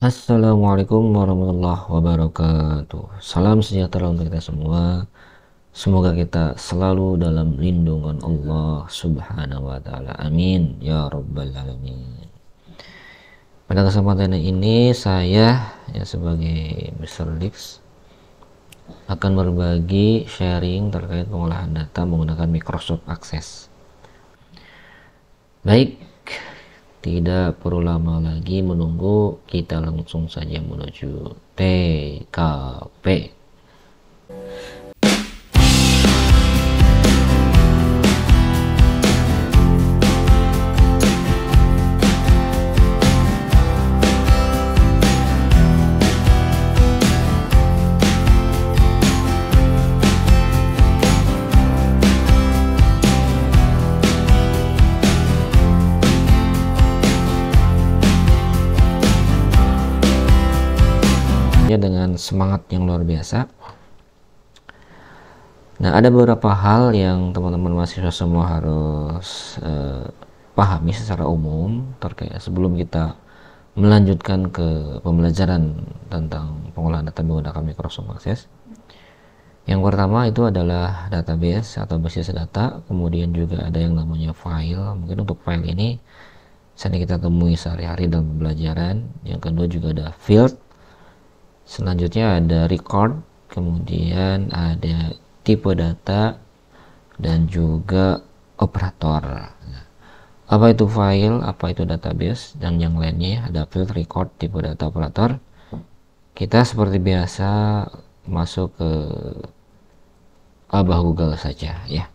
Assalamualaikum warahmatullahi wabarakatuh. Salam sejahtera untuk kita semua. Semoga kita selalu dalam lindungan Allah Subhanahu wa taala. Amin ya rabbal alamin. Pada kesempatan ini saya sebagai Mr. Dix akan berbagi sharing terkait pengolahan data menggunakan Microsoft Access. Baik, tidak perlu lama lagi menunggu, kita langsung saja menuju TKP. Dengan semangat yang luar biasa. Nah, ada beberapa hal yang teman-teman mahasiswa semua harus pahami secara umum terkait sebelum kita melanjutkan ke pembelajaran tentang pengolahan data menggunakan Microsoft Access. Yang pertama itu adalah database atau basis data, kemudian juga ada yang namanya file. Mungkin untuk file ini sering kita temui sehari-hari dalam pembelajaran. Yang kedua juga ada field. Selanjutnya ada record, kemudian ada tipe data, dan juga operator. Apa itu file, apa itu database, dan yang lainnya. Ada field, record, tipe data, operator. Kita seperti biasa masuk ke abah Google saja ya.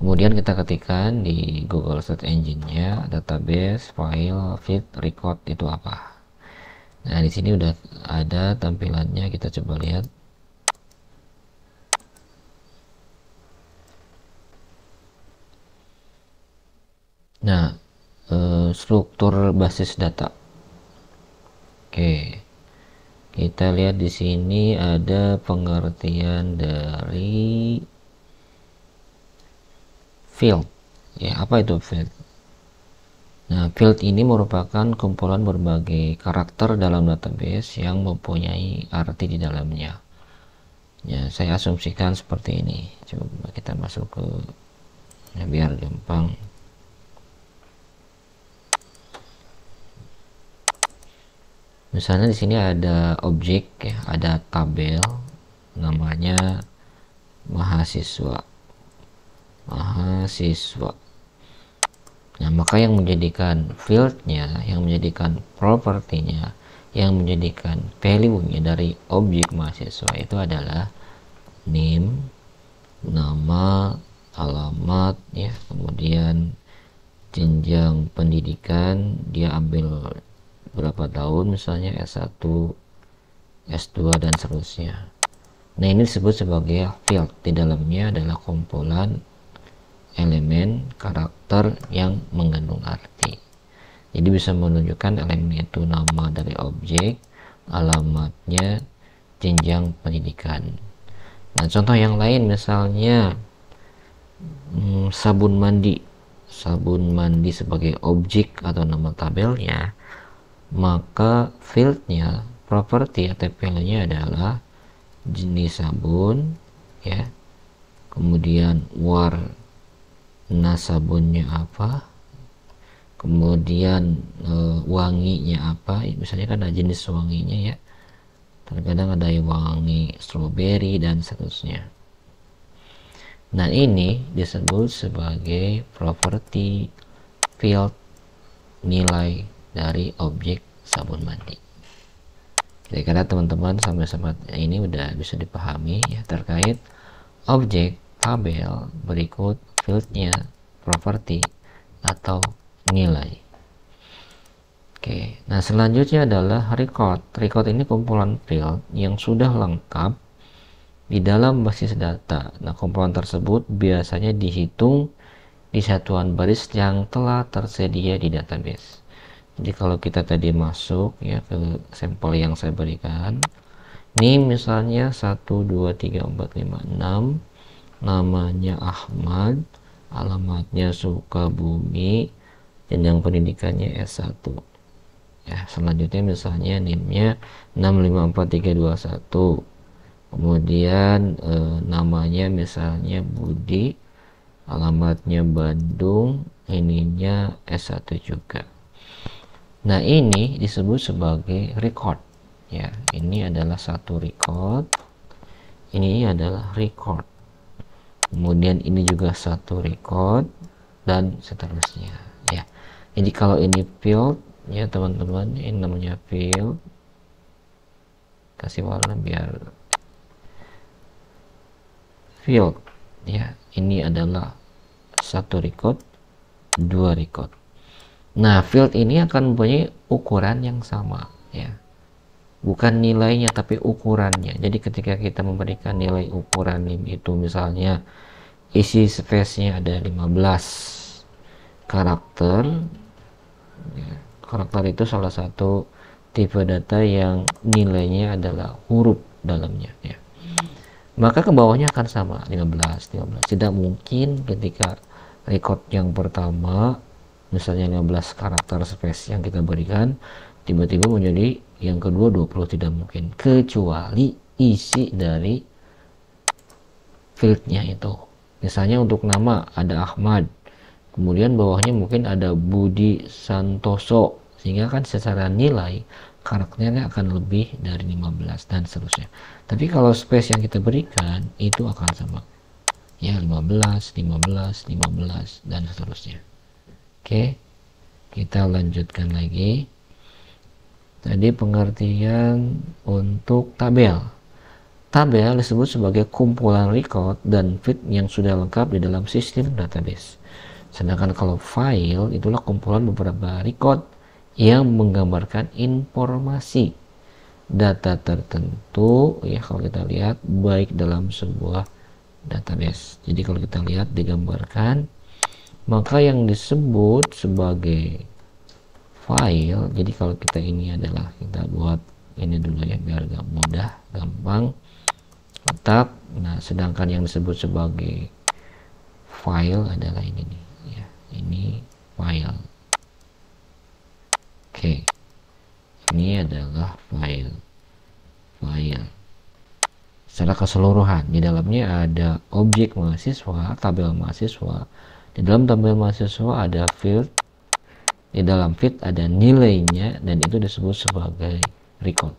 Kemudian kita ketikkan di Google Search Engine-nya database, file, field, record itu apa. Nah, di sini udah ada tampilannya, kita coba lihat. Nah, struktur basis data. Oke. Kita lihat di sini ada pengertian dari field. Ya, apa itu field? Nah, field ini merupakan kumpulan berbagai karakter dalam database yang mempunyai arti di dalamnya. Ya, saya asumsikan seperti ini. Coba kita masuk ke biar gampang. Misalnya di sini ada objek ya, ada tabel namanya mahasiswa. Nah, maka yang menjadikan fieldnya, yang menjadikan propertinya, yang menjadikan value-nya dari objek mahasiswa itu adalah name, nama, alamat ya, kemudian jenjang pendidikan, dia ambil berapa tahun misalnya, S1, S2 dan seterusnya. Nah, ini disebut sebagai field. Di dalamnya adalah kumpulan elemen karakter yang mengandung arti. Jadi bisa menunjukkan elemen itu nama dari objek, alamatnya, jenjang pendidikan. Nah, contoh yang lain misalnya sabun mandi sebagai objek atau nama tabelnya, maka fieldnya, properti atau value-nya adalah jenis sabun ya, kemudian warna sabunnya apa, kemudian wanginya apa, misalnya kan ada jenis wanginya ya, terkadang ada yang wangi strawberry dan seterusnya. Nah, ini disebut sebagai property field, nilai dari objek sabun mandi. Jadi karena teman-teman sampai ini udah bisa dipahami ya terkait objek, tabel, berikut fieldnya, properti atau nilai. Oke, nah selanjutnya adalah record. Record ini kumpulan field yang sudah lengkap di dalam basis data. Nah, kumpulan tersebut biasanya dihitung di satuan baris yang telah tersedia di database. Jadi kalau kita tadi masuk ya ke sampel yang saya berikan, ini misalnya 1, 2, 3, 4, 5, 6, namanya Ahmad, alamatnya Sukabumi, jenjang pendidikannya S1. ya. Selanjutnya misalnya NIM-nya 65431, kemudian namanya misalnya Budi, alamatnya Bandung, ininya S1 juga. Nah, ini disebut sebagai record ya. Ini adalah satu record, ini adalah record, kemudian ini juga satu record, dan seterusnya ya. Jadi kalau ini field ya teman-teman, ini namanya field, kasih warna biar field ya. Ini adalah satu record, dua record. Nah, field ini akan mempunyai ukuran yang sama ya, bukan nilainya tapi ukurannya. Jadi ketika kita memberikan nilai ukuran NIM itu, misalnya isi space-nya ada 15 karakter ya. Karakter itu salah satu tipe data yang nilainya adalah huruf dalamnya ya. Maka ke bawahnya akan sama 15. Tidak mungkin ketika record yang pertama misalnya 15 karakter space yang kita berikan tiba-tiba menjadi yang kedua 20, tidak mungkin, kecuali isi dari fieldnya itu. Misalnya untuk nama ada Ahmad, kemudian bawahnya mungkin ada Budi Santoso, sehingga kan secara nilai karakternya akan lebih dari 15 dan seterusnya. Tapi kalau space yang kita berikan itu akan sama ya, 15, 15, 15 dan seterusnya. Oke, kita lanjutkan lagi. Tadi pengertian untuk tabel. Tabel disebut sebagai kumpulan record dan feed yang sudah lengkap di dalam sistem database. Sedangkan kalau file itulah kumpulan beberapa record yang menggambarkan informasi data tertentu ya. Kalau kita lihat baik dalam sebuah database, jadi kalau kita lihat digambarkan, maka yang disebut sebagai file. Jadi kalau kita ini adalah, kita buat ini dulu ya biar gak mudah, gampang letak. Nah, sedangkan yang disebut sebagai file adalah ini nih ya, ini file. Oke, ini adalah file secara keseluruhan. Di dalamnya ada objek mahasiswa, tabel mahasiswa. Di dalam tabel mahasiswa ada field, di dalam field ada nilainya, dan itu disebut sebagai record.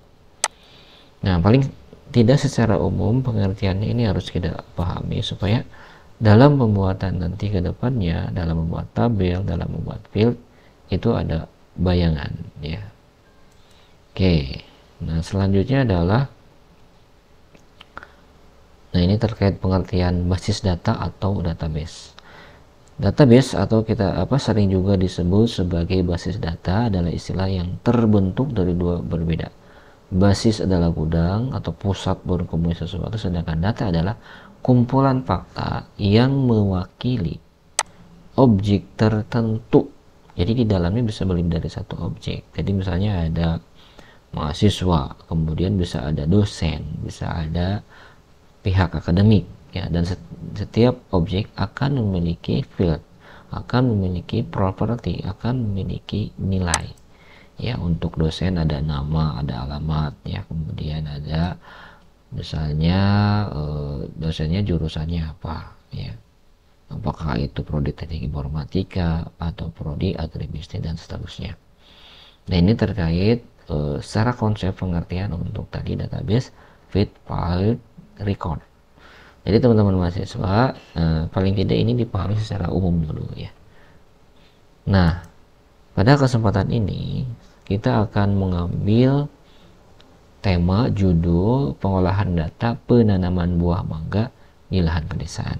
Nah, paling tidak secara umum pengertiannya ini harus kita pahami supaya dalam pembuatan nanti ke depannya, dalam membuat tabel, dalam membuat field itu ada bayangan ya. Oke, nah selanjutnya adalah, nah ini terkait pengertian basis data atau database. Database atau kita sering juga disebut sebagai basis data adalah istilah yang terbentuk dari dua berbeda. Basis adalah gudang atau pusat berkomunikasi sesuatu, sedangkan data adalah kumpulan fakta yang mewakili objek tertentu. Jadi di dalamnya bisa lebih dari satu objek. Jadi misalnya ada mahasiswa, kemudian bisa ada dosen, bisa ada pihak akademik ya, dan setiap objek akan memiliki field, akan memiliki property, akan memiliki nilai ya. Untuk dosen ada nama, ada alamat ya, kemudian ada misalnya dosennya jurusannya apa ya, apakah itu prodi teknik informatika atau prodi agribisnis dan seterusnya. Nah, ini terkait secara konsep pengertian untuk tadi database, feed, file, record. Jadi teman-teman mahasiswa paling tidak ini dipahami secara umum dulu ya. Nah, pada kesempatan ini kita akan mengambil tema judul pengolahan data penanaman buah mangga di lahan pedesaan.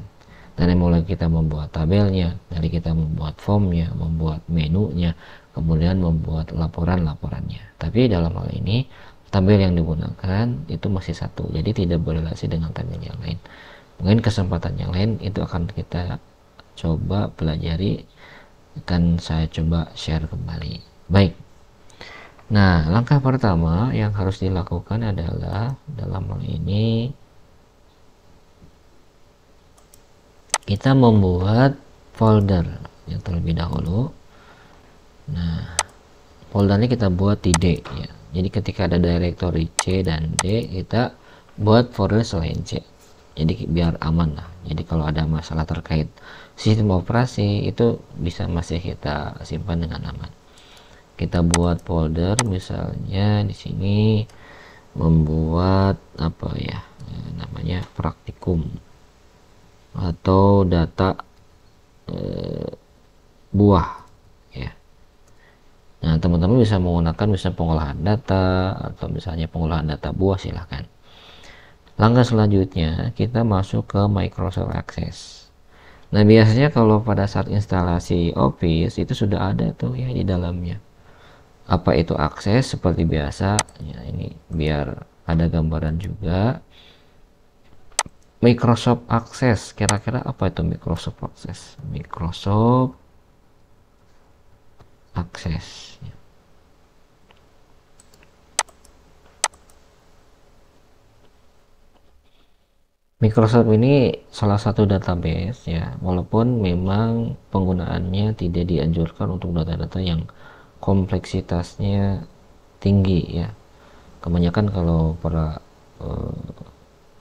Dari mulai kita membuat tabelnya, dari kita membuat formnya, membuat menunya, kemudian membuat laporan-laporannya. Tapi dalam hal ini tabel yang digunakan itu masih satu, jadi tidak berrelasi dengan tabel yang lain. Mungkin kesempatan yang lain itu akan kita coba pelajari, akan saya coba share kembali. Baik. Nah, langkah pertama yang harus dilakukan adalah dalam hal ini kita membuat folder yang terlebih dahulu. Nah, foldernya kita buat di D ya. Jadi ketika ada directory C dan D, kita buat folder selain C. Jadi biar aman lah. Jadi kalau ada masalah terkait sistem operasi itu bisa masih kita simpan dengan aman. Kita buat folder misalnya di sini membuat apa ya, namanya praktikum atau data buah ya. Nah, teman-teman bisa menggunakan misalnya pengolahan data atau misalnya pengolahan data buah, silahkan. Langkah selanjutnya kita masuk ke Microsoft Access. Nah, biasanya kalau pada saat instalasi Office itu sudah ada tuh ya di dalamnya. Apa itu akses? Seperti biasa ya, ini biar ada gambaran juga. Microsoft Access, kira-kira apa itu Microsoft Access? Microsoft Access ya. Microsoft ini salah satu database ya, walaupun memang penggunaannya tidak dianjurkan untuk data-data yang kompleksitasnya tinggi ya. Kebanyakan kalau para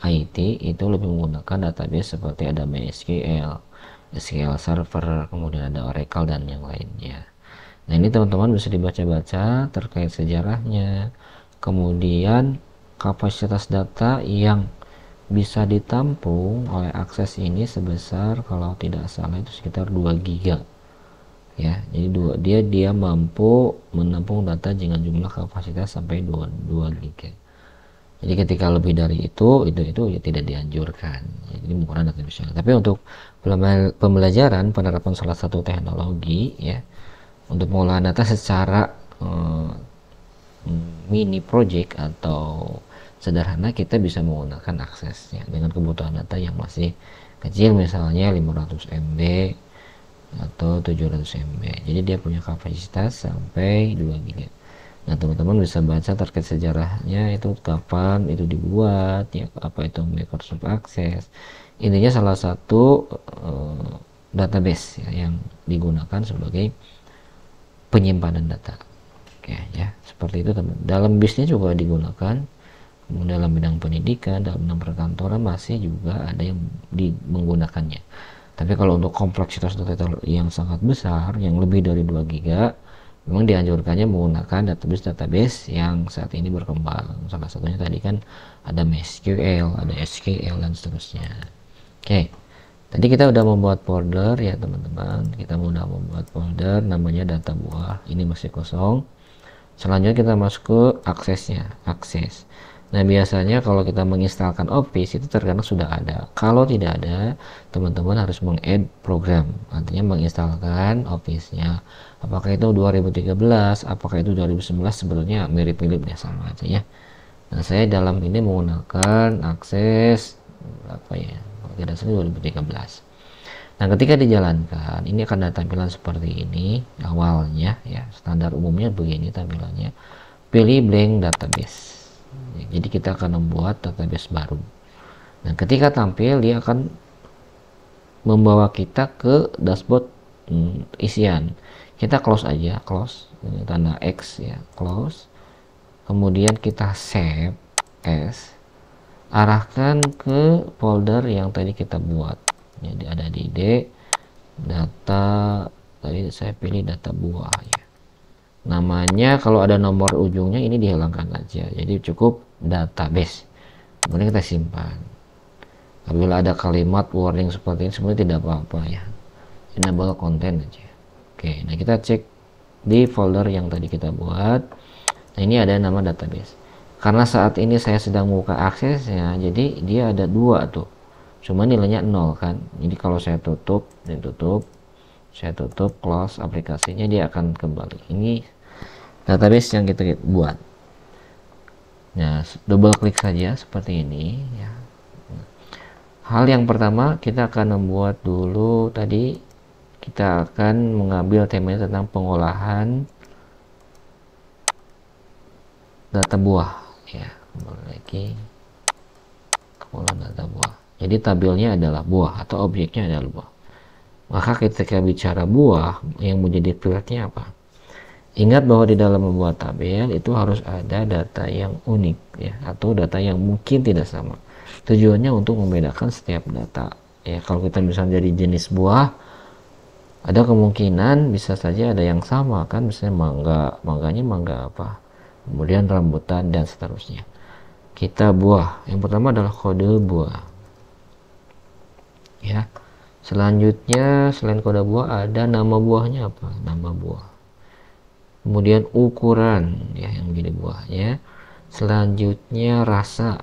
IT itu lebih menggunakan database seperti ada MySQL, SQL Server, kemudian ada Oracle dan yang lainnya. Nah, ini teman-teman bisa dibaca-baca terkait sejarahnya, kemudian kapasitas data yang bisa ditampung oleh akses ini sebesar kalau tidak salah itu sekitar 2 giga ya. Jadi dia mampu menampung data dengan jumlah kapasitas sampai 2 giga. Jadi ketika lebih dari itu ya tidak dianjurkan. Jadi menggunakan data bisa. Tapi untuk pembelajaran penerapan salah satu teknologi ya untuk pengolahan data secara mini project atau sederhana, kita bisa menggunakan aksesnya dengan kebutuhan data yang masih kecil, misalnya 500 MB atau 700 MB. Jadi dia punya kapasitas sampai 2 GB. Nah, teman-teman bisa baca terkait sejarahnya, itu kapan itu dibuat ya, apa itu Microsoft Access. Intinya salah satu database ya, yang digunakan sebagai penyimpanan data. Oke ya, seperti itu teman. Dalam bisnis juga digunakan, dalam bidang pendidikan, dalam bidang perkantoran masih juga ada yang menggunakannya. Tapi kalau untuk kompleksitas data yang sangat besar, yang lebih dari 2 giga, memang dianjurkannya menggunakan database yang saat ini berkembang. Salah satunya tadi kan ada MySQL, ada SQL dan seterusnya. Oke, tadi kita udah membuat folder ya teman-teman. Kita udah membuat folder namanya data buah. Ini masih kosong. Selanjutnya kita masuk ke aksesnya, akses. Nah, biasanya kalau kita menginstalkan Office itu terkadang sudah ada. Kalau tidak ada, teman-teman harus meng-add program, artinya menginstalkan Office-nya. Apakah itu 2013, apakah itu 2011, sebetulnya mirip-mirip ya, sama aja ya. Nah, saya dalam ini menggunakan akses apa ya? Tidak salah 2013. Nah, ketika dijalankan, ini akan ada tampilan seperti ini awalnya ya. Standar umumnya begini tampilannya. Pilih blank database. Jadi kita akan membuat database baru. Nah, ketika tampil dia akan membawa kita ke dashboard isian. Kita close aja, close tanda X ya, close. Kemudian kita save as, arahkan ke folder yang tadi kita buat. Jadi ada di D, data, tadi saya pilih data buah ya. Namanya kalau ada nomor ujungnya ini dihilangkan aja, jadi cukup database. Kemudian kita simpan. Apabila ada kalimat warning seperti ini sebenarnya tidak apa-apa ya, enable content aja. Oke, nah kita cek di folder yang tadi kita buat. Nah, ini ada nama database. Karena saat ini saya sedang membuka aksesnya, jadi dia ada 2 tuh, cuma nilainya 0 kan. Jadi kalau saya tutup dan saya tutup close aplikasinya, dia akan kembali. Ini database yang kita buat. Nah, double klik saja seperti ini ya. Hal yang pertama kita akan membuat dulu, tadi kita akan mengambil temanya tentang pengolahan data buah ya. Kembali lagi, pengolahan data buah. Jadi tabelnya adalah buah atau objeknya adalah buah. Maka ketika bicara buah, yang menjadi fieldnya apa? Ingat bahwa di dalam membuat tabel itu harus ada data yang unik ya, atau data yang mungkin tidak sama. Tujuannya untuk membedakan setiap data. Ya, kalau kita misalnya jadi jenis buah, ada kemungkinan bisa saja ada yang sama kan, misalnya mangganya mangga apa, kemudian rambutan dan seterusnya. Kita buah, yang pertama adalah kode buah. Ya. Selanjutnya selain kode buah ada nama buahnya apa? Nama buah. Kemudian ukuran ya yang jadi buahnya. Selanjutnya rasa.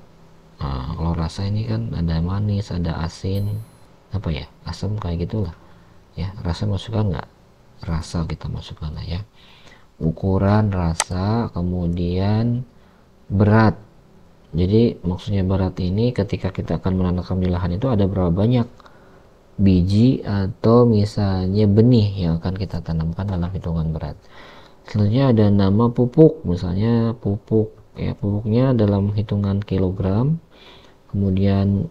Nah, kalau rasa ini kan ada manis, ada asin, apa ya, asam kayak gitulah ya. Rasa masukkan nggak? Rasa kita masukkan lah ya. Ukuran, rasa, kemudian berat. Jadi maksudnya berat ini ketika kita akan menanam di lahan itu ada berapa banyak biji atau misalnya benih yang akan kita tanamkan dalam hitungan berat. Selanjutnya ada nama pupuk, misalnya pupuk ya, pupuknya dalam hitungan kilogram, kemudian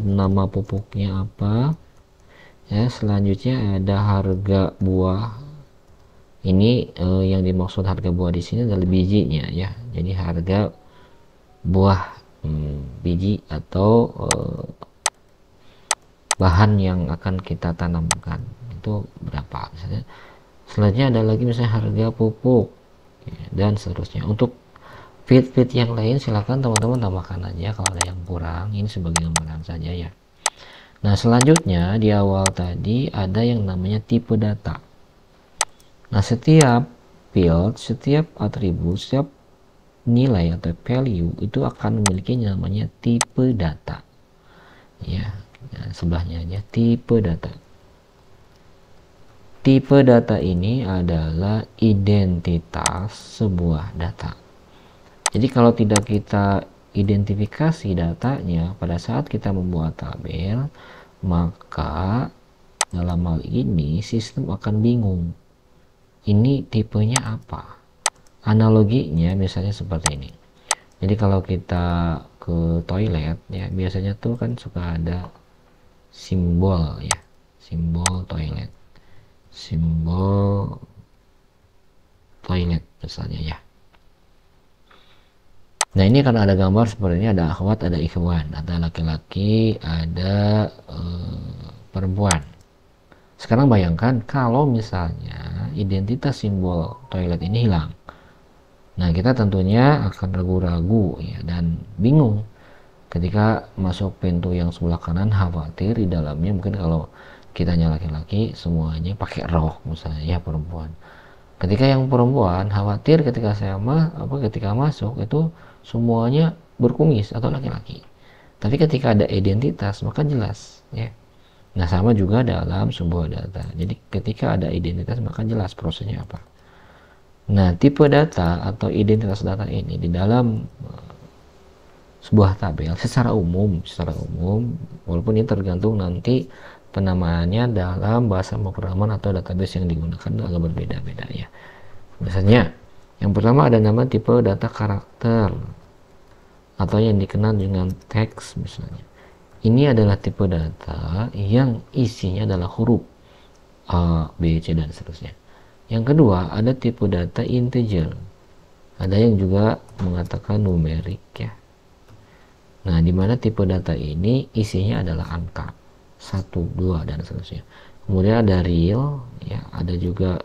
nama pupuknya apa ya. Selanjutnya ada harga buah. Ini yang dimaksud harga buah di sini adalah bijinya ya, jadi harga buah biji atau bahan yang akan kita tanamkan itu berapa misalnya. Selanjutnya ada lagi misalnya harga pupuk ya, dan seterusnya. Untuk feed yang lain silakan teman-teman tambahkan aja kalau ada yang kurang, ini sebagai gambaran saja ya. Nah selanjutnya di awal tadi ada yang namanya tipe data. Nah setiap field, setiap atribut, setiap nilai atau value itu akan memiliki namanya tipe data ya. Nah, sebelahnya aja tipe data. Tipe data ini adalah identitas sebuah data. Jadi kalau tidak kita identifikasi datanya pada saat kita membuat tabel, maka dalam hal ini sistem akan bingung. Ini tipenya apa? Analoginya misalnya seperti ini. Jadi kalau kita ke toilet ya, biasanya tuh kan suka ada simbol ya, simbol toilet, simbol toilet misalnya ya. Nah ini karena ada gambar seperti ini, ada akhwat, ada ikhwan, ada laki-laki, ada perempuan. Sekarang bayangkan kalau misalnya identitas simbol toilet ini hilang. Nah kita tentunya akan ragu-ragu ya, dan bingung ketika masuk pintu yang sebelah kanan, khawatir di dalamnya mungkin kalau kitanya laki-laki semuanya pakai rok misalnya ya, perempuan. Ketika yang perempuan khawatir ketika ketika masuk itu semuanya berkumis atau laki-laki. Tapi ketika ada identitas maka jelas ya. Nah sama juga dalam sebuah data. Jadi ketika ada identitas maka jelas prosesnya apa. Nah tipe data atau identitas data ini di dalam sebuah tabel secara umum walaupun ini tergantung nanti penamaannya dalam bahasa pemrograman atau database yang digunakan agak berbeda-beda ya. Misalnya yang pertama ada nama tipe data karakter atau yang dikenal dengan teks misalnya. Ini adalah tipe data yang isinya adalah huruf A, B, C dan seterusnya. Yang kedua ada tipe data integer, ada yang juga mengatakan numerik ya. Nah, di mana tipe data ini isinya adalah angka 1, 2 dan seterusnya. Kemudian ada real ya, ada juga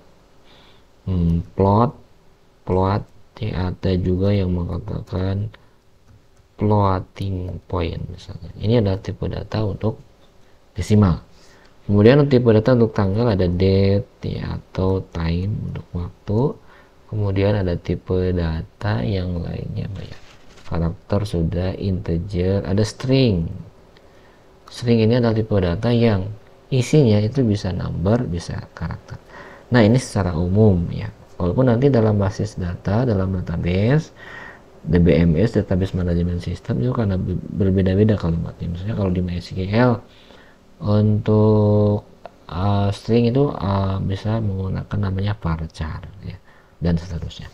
plot ya, ada juga yang mengatakan floating point misalnya. Ini adalah tipe data untuk desimal. Kemudian tipe data untuk tanggal ada date ya, atau time untuk waktu. Kemudian ada tipe data yang lainnya ya. Karakter sudah, integer, ada string. String ini adalah tipe data yang isinya itu bisa number, bisa karakter. Nah ini secara umum ya. Walaupun nanti dalam basis data, dalam database, DBMS, database management system itu karena berbeda-beda kalimatnya. Misalnya kalau di MySQL untuk string itu bisa menggunakan namanya varchar ya, dan seterusnya.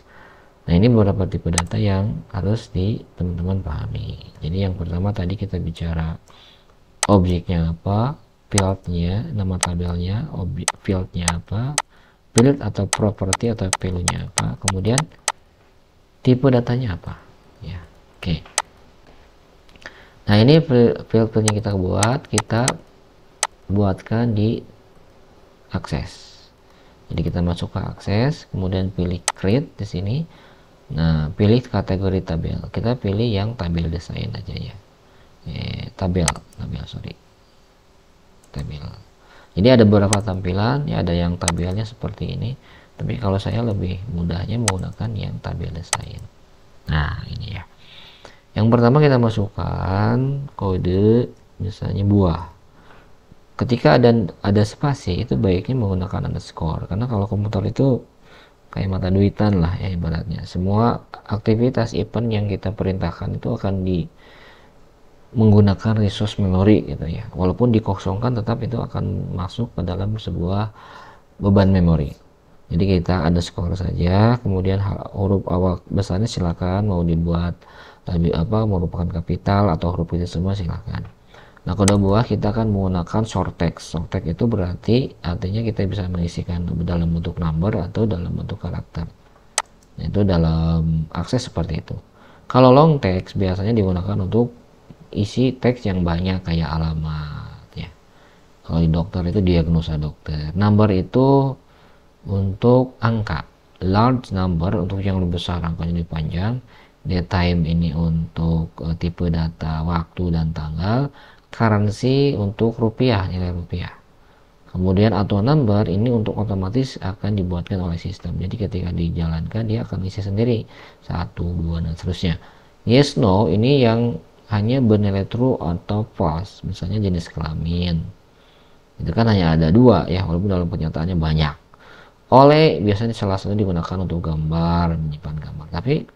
Nah ini beberapa tipe data yang harus teman-teman pahami. Jadi yang pertama tadi kita bicara objeknya apa, fieldnya, nama tabelnya, fieldnya apa, field atau property atau value-nya apa, kemudian tipe datanya apa ya. Oke. Nah, ini field yang kita buatkan di akses. Jadi kita masuk ke akses, kemudian pilih create di sini. Nah, pilih kategori tabel. Kita pilih yang tabel desain aja ya. Tabel, sorry. Tabel. Jadi ada beberapa tampilan, ya ada yang tabelnya seperti ini. Tapi kalau saya lebih mudahnya menggunakan yang tabel desain. Nah, ini ya. Yang pertama kita masukkan kode misalnya buah. Ketika ada spasi itu baiknya menggunakan underscore, karena kalau komputer itu kayak mata duitan lah ya ibaratnya. Semua aktivitas event yang kita perintahkan itu akan menggunakan resource memory gitu ya. Walaupun dikosongkan tetap itu akan masuk ke dalam sebuah beban memori. Jadi kita underscore saja, kemudian huruf awal besarnya silakan mau dibuat lebih merupakan kapital atau huruf itu semua silakan. Nah, kode buah kita akan menggunakan short text. Short text itu berarti artinya kita bisa mengisikan dalam bentuk number atau dalam bentuk karakter. Nah, itu dalam akses seperti itu. Kalau long text biasanya digunakan untuk isi teks yang banyak kayak alamat ya. Kalau di dokter itu diagnosa dokter. Number itu untuk angka. Large number untuk yang lebih besar, angkanya lebih panjang. Datetime ini untuk tipe data, waktu dan tanggal. Currency untuk rupiah, nilai rupiah. Kemudian auto number ini untuk otomatis akan dibuatkan oleh sistem. Jadi ketika dijalankan dia akan isi sendiri 1, 2 dan seterusnya. Yes no ini yang hanya bernilai true atau false. Misalnya jenis kelamin. Itu kan hanya ada 2 ya, walaupun dalam kenyataannya banyak. Oleh biasanya salah satu digunakan untuk gambar, menyimpan gambar. Tapi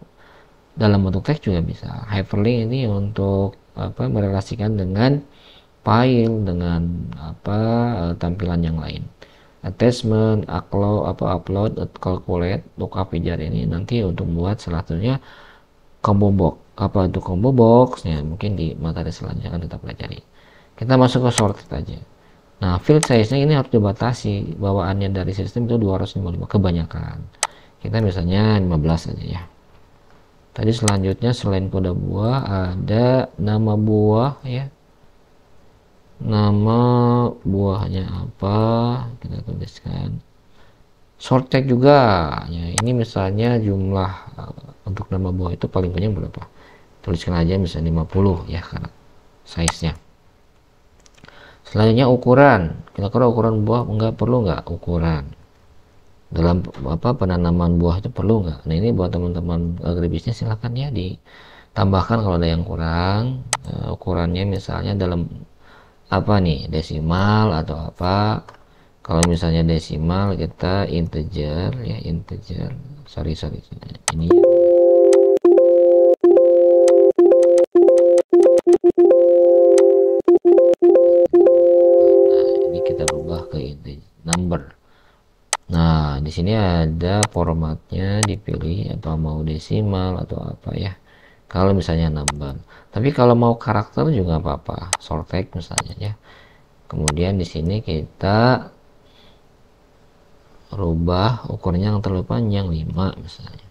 dalam bentuk teks juga bisa. Hyperlink ini untuk merelasikan dengan file, dengan tampilan yang lain. Attachment, upload, calculate, lookup pijar ini nanti untuk buat salah satunya combo box. Apa itu combo box? Ya, mungkin di materi selanjutnya akan kita pelajari. Kita masuk ke sorted aja. Nah, field size-nya ini harus dibatasi. Bawaannya dari sistem itu 255 kebanyakan. Kita misalnya 15 aja ya. Tadi selanjutnya selain kode buah ada nama buah ya. Nama buahnya apa? Kita tuliskan. Short tag juga. Ya, ini misalnya jumlah untuk nama buah itu paling banyak berapa? Tuliskan aja misalnya 50 ya karena size-nya. Selanjutnya ukuran. Kira-kira ukuran buah perlu nggak ukuran? Dalam penanaman buah itu perlu nggak? Nah, ini buat teman-teman agribisnya silahkan ya ditambahkan kalau ada yang kurang. Ukurannya misalnya dalam desimal atau apa. Kalau misalnya desimal kita integer ya, sorry ini ya. Nah, ini kita rubah ke integer number. Nah, di sini ada formatnya, dipilih apa mau desimal atau apa ya. Kalau misalnya number. Tapi kalau mau karakter juga apa-apa, short text misalnya ya. Kemudian di sini kita rubah ukurannya yang terlalu panjang 5 misalnya.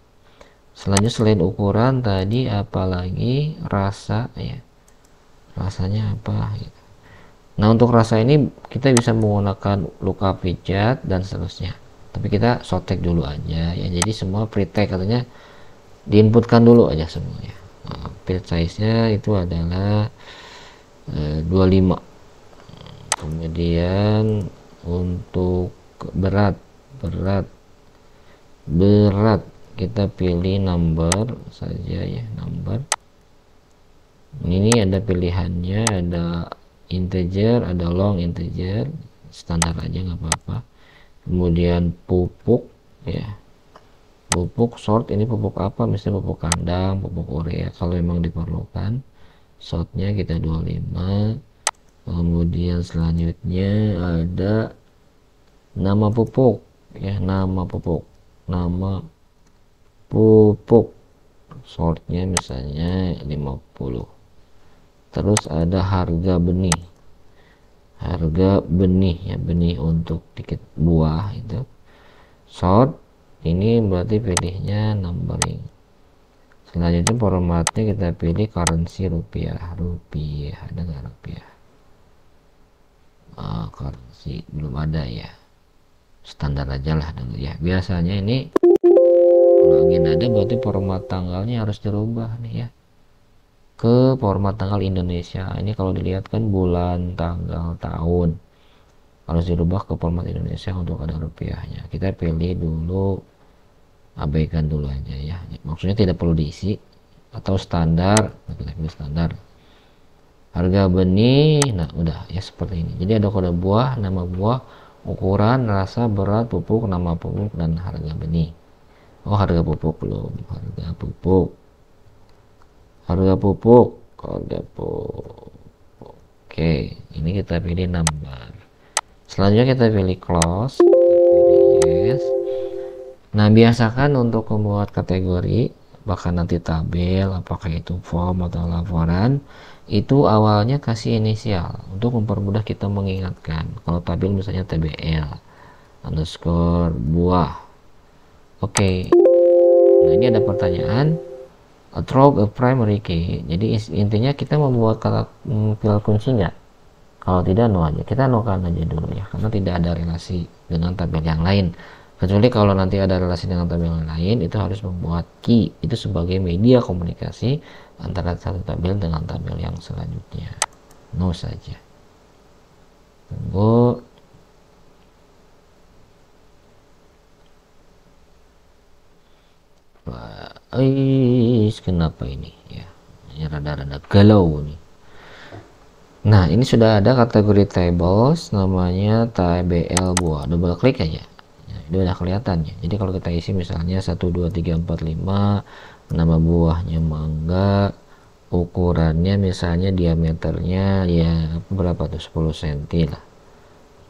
Selanjutnya selain ukuran tadi apalagi rasa ya. Rasanya apa gitu. Nah, untuk rasa ini kita bisa menggunakan lookup widget dan seterusnya. Tapi kita short text dulu aja ya. Jadi semua pre-text katanya diinputkan dulu aja semuanya. Nah, field size-nya itu adalah 25. Kemudian untuk berat kita pilih number saja ya, number. Ini ada pilihannya, ada integer, ada long integer, standar aja nggak apa-apa. Kemudian pupuk ya, pupuk short ini pupuk apa, misalnya pupuk kandang, pupuk urea kalau memang diperlukan. Shortnya kita 25. Kemudian selanjutnya ada nama pupuk ya, nama pupuk shortnya misalnya 50. Terus ada harga benih ya, benih untuk tiket buah itu sort. Ini berarti pilihnya numbering. Selanjutnya formatnya kita pilih currency rupiah. Ada nggak rupiah? Currency belum ada ya, standar aja lah dulu ya. Biasanya ini kalau ingin ada berarti format tanggalnya harus dirubah nih ya ke format tanggal Indonesia. Ini kalau dilihat kan bulan, tanggal, tahun harus dirubah ke format Indonesia untuk ada rupiahnya. Kita pilih dulu, abaikan dulu aja ya, maksudnya tidak perlu diisi, atau standar. Kita pilih standar. Harga benih, nah udah ya seperti ini. Jadi ada kode buah, nama buah, ukuran, rasa, berat, pupuk, nama pupuk, dan harga benih. Oh, harga pupuk belum. Harga pupuk. Oke, ini kita pilih number. Selanjutnya kita pilih close, kita pilih yes. Nah, biasakan untuk membuat kategori, bahkan nanti tabel, apakah itu form atau laporan, itu awalnya kasih inisial untuk mempermudah kita mengingatkan. Kalau tabel misalnya TBL underscore buah. Oke. Nah, ini ada pertanyaan, throw a primary key. Jadi intinya kita membuat kata fill kunci nggak? Kalau tidak, no aja. Kita no kan aja dulu ya, karena tidak ada relasi dengan tabel yang lain. Kecuali kalau nanti ada relasi dengan tabel yang lain, itu harus membuat key itu sebagai media komunikasi antara satu tabel dengan tabel yang selanjutnya. No saja. Tunggu. Kenapa ini ya? Ini rada-rada galau nih. Nah, ini sudah ada kategori tables, namanya TBL buah. Double klik aja. Ya, ini udah kelihatan ya. Jadi kalau kita isi misalnya 1, 2, 3, 4, 5, nama buahnya mangga, ukurannya misalnya diameternya ya berapa tuh, 10 cm lah.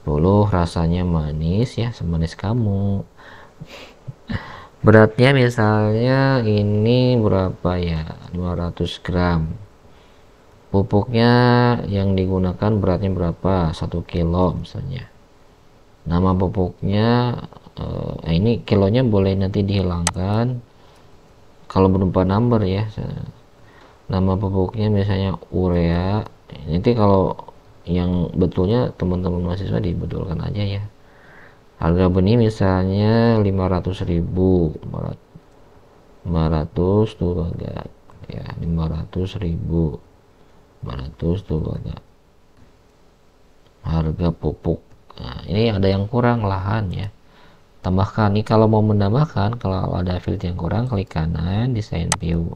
10, rasanya manis ya, semanis kamu. Beratnya misalnya ini berapa ya, 500 gram. Pupuknya yang digunakan beratnya berapa, 1 kilo misalnya. Nama pupuknya ini kilonya boleh nanti dihilangkan kalau berupa number ya. Nama pupuknya misalnya urea, nanti kalau yang betulnya teman-teman mahasiswa dibetulkan aja ya. Harga benih misalnya 500.000, 500 tuh agak ya, 500.000, 500 tuh agak. Harga pupuk, nah ini ada yang kurang lahan ya, tambahkan. Nih kalau mau menambahkan, kalau ada field yang kurang, klik kanan design view.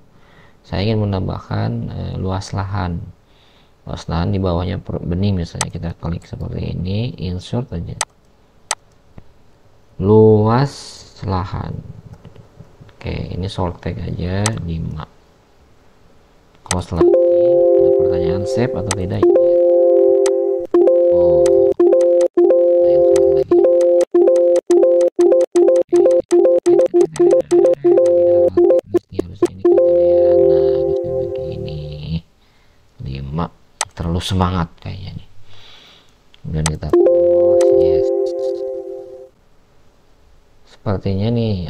Saya ingin menambahkan luas lahan di bawahnya benih misalnya, kita klik seperti ini, insert aja luas lahan. Oke, ini short tag aja 5. Close lagi. Ada pertanyaan save atau tidak ya? Oh, ada yang salah lagi. Ini harusnya ini kegedean. Nah, harusnya begini 5. Terlalu semangat kayaknya nih. Kemudian kita close, yes. Sepertinya nih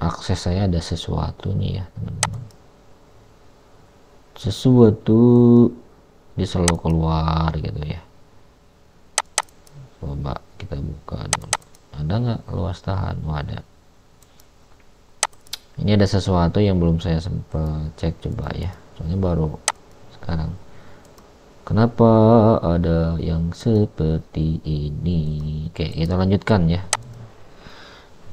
akses saya ada sesuatu nih ya teman-teman, sesuatu dia selalu keluar gitu ya. Coba kita buka dulu, ada nggak luas tahan? Oh, ada. Ini ada sesuatu yang belum saya sempat cek, coba ya, soalnya baru sekarang. Kenapa ada yang seperti ini? Oke, kita lanjutkan ya.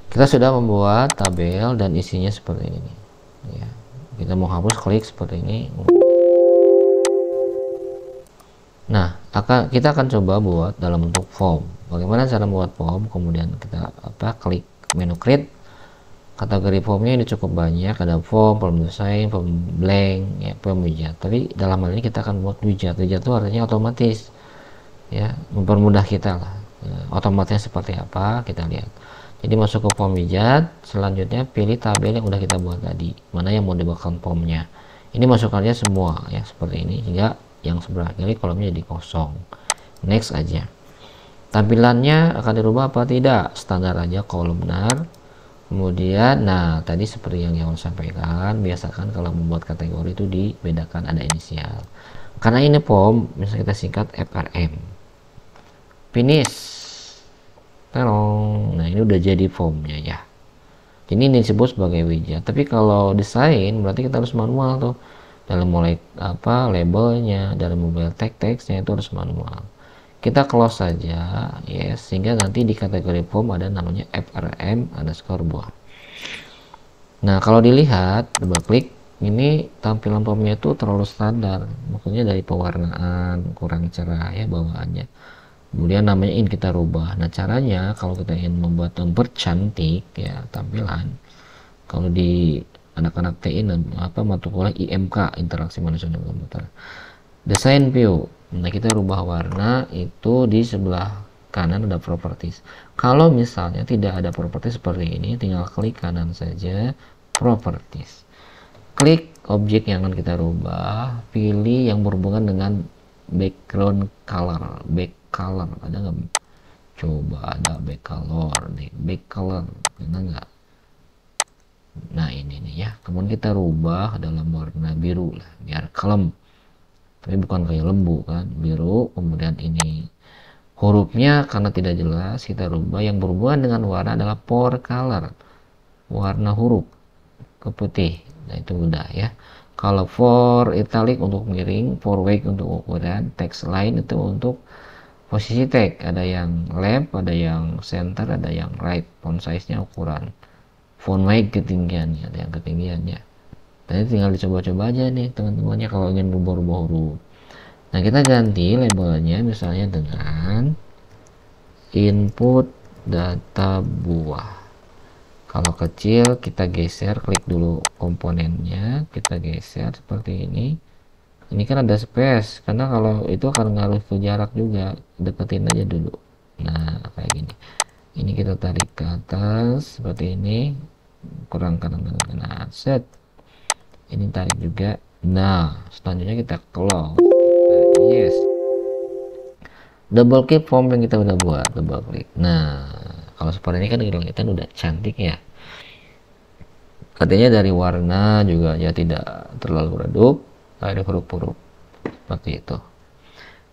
Kita sudah membuat tabel dan isinya seperti ini ya. Kita mau hapus, klik seperti ini. Nah, kita akan coba buat dalam bentuk form. Bagaimana cara membuat form? Kemudian kita klik menu create. Kategori formnya ini cukup banyak, ada form design, form blank, ya, form widget. Tapi dalam hal ini kita akan buat widget. Widget itu artinya otomatis, ya, mempermudah kita lah. Otomatisnya seperti apa? Kita lihat. Jadi masuk ke form widget, selanjutnya pilih tabel yang udah kita buat tadi, mana yang mau dibuatkan formnya. Ini masukkan aja semua ya seperti ini, hingga yang sebelah kiri kolomnya jadi kosong. Next aja. Tampilannya akan dirubah apa tidak? Standar aja, kolomnar. Kemudian, nah tadi seperti yang Yawan sampaikan, biasakan kalau membuat kategori itu dibedakan ada inisial. Karena ini form, misalnya kita singkat FRM. Finish. Terong. Nah ini udah jadi formnya ya. Ini disebut sebagai widget. Tapi kalau desain berarti kita harus manual tuh. Dalam mulai apa labelnya, dalam mobile teksnya itu harus manual. Kita close saja, yes, sehingga nanti di kategori form ada namanya FRM underscore buah. Nah kalau dilihat, double klik, ini tampilan formnya itu terlalu standar, maksudnya dari pewarnaan kurang cerah ya bawaannya. Kemudian namanya ingin kita rubah. Nah caranya kalau kita ingin membuat mempercantik ya tampilan, kalau di anak-anak TI apa mata kuliah IMK, interaksi manusia dan komputer, design view, nah kita rubah warna itu di sebelah kanan ada properties. Kalau misalnya tidak ada properties seperti ini, tinggal klik kanan saja properties, klik objek yang akan kita rubah, pilih yang berhubungan dengan background color. Back color ada nggak? Coba ada back color nih, back color ada nggak? Nah ini nih ya, kemudian kita rubah dalam warna biru lah biar kalem, tapi bukan kayak lembu kan, biru. Kemudian ini hurufnya karena tidak jelas kita rubah yang berhubungan dengan warna adalah for color, warna huruf ke putih. Nah itu udah ya. Kalau for italic untuk miring, for weight untuk ukuran, text line itu untuk posisi teks, ada yang left, ada yang center, ada yang right. Font size nya ukuran, font weight ketinggiannya, ada yang ketinggiannya. Tadi tinggal dicoba-coba aja nih teman-temannya kalau ingin rubah-rubah huruf. Nah kita ganti labelnya misalnya dengan input data buah. Kalau kecil kita geser, klik dulu komponennya, kita geser seperti ini. Ini kan ada space, karena kalau itu akan ngaruh ke jarak juga, deketin aja dulu. Nah kayak gini, ini kita tarik ke atas seperti ini, kurang kanan, nah set, ini tarik juga. Nah selanjutnya kita close. Nah, yes, double klik form yang kita udah buat, double klik. Nah kalau seperti ini kan kelihatan udah cantik ya. Artinya dari warna juga ya tidak terlalu redup, ada huruf-huruf seperti itu.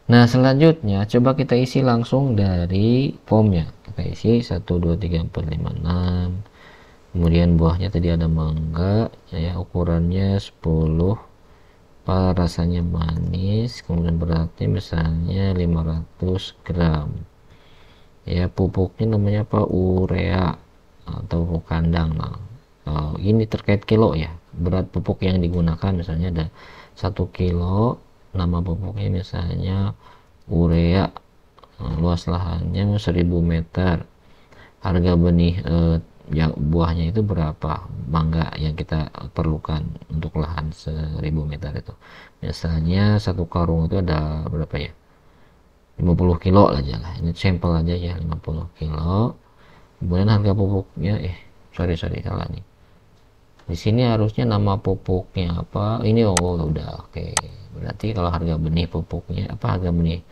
Nah selanjutnya coba kita isi langsung dari formnya. Kita isi 1 2 3 4 5 6. Kemudian buahnya tadi ada mangga ya, ukurannya 10, rasanya manis, kemudian beratnya misalnya 500 gram ya. Pupuknya namanya apa? Urea atau pupuk kandang. Nah ini terkait kilo ya, berat pupuk yang digunakan misalnya ada 1 kilo, nama pupuknya misalnya urea. Luas lahannya 1000 meter, harga benih yang buahnya itu berapa, mangga yang kita perlukan untuk lahan 1000 meter itu misalnya satu karung itu ada berapa ya, 50 kilo aja lah, ini sampel aja ya, 50 kilo. Kemudian harga pupuknya sorry salah nih, di sini harusnya nama pupuknya apa ini, oh udah oke. Berarti kalau harga benih pupuknya apa, harga benih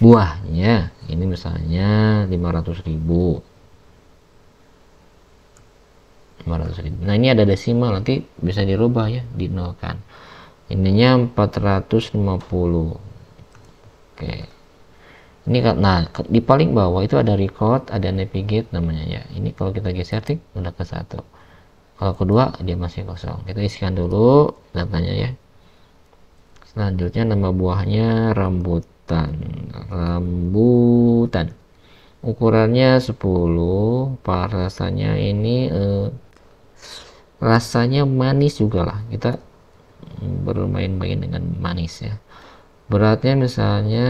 buahnya ini misalnya 500.000. Nah ini ada desimal, nanti bisa dirubah ya, dinolkan. Ininya 450. Oke, ini kan, nah di paling bawah itu ada record, ada navigate namanya ya. Ini kalau kita geser tik udah ke 1. Kalau kedua dia masih kosong, kita isikan dulu datanya ya. Selanjutnya nama buahnya rambutan, ukurannya 10, rasanya ini rasanya manis juga lah, kita bermain-main dengan manis ya. Beratnya misalnya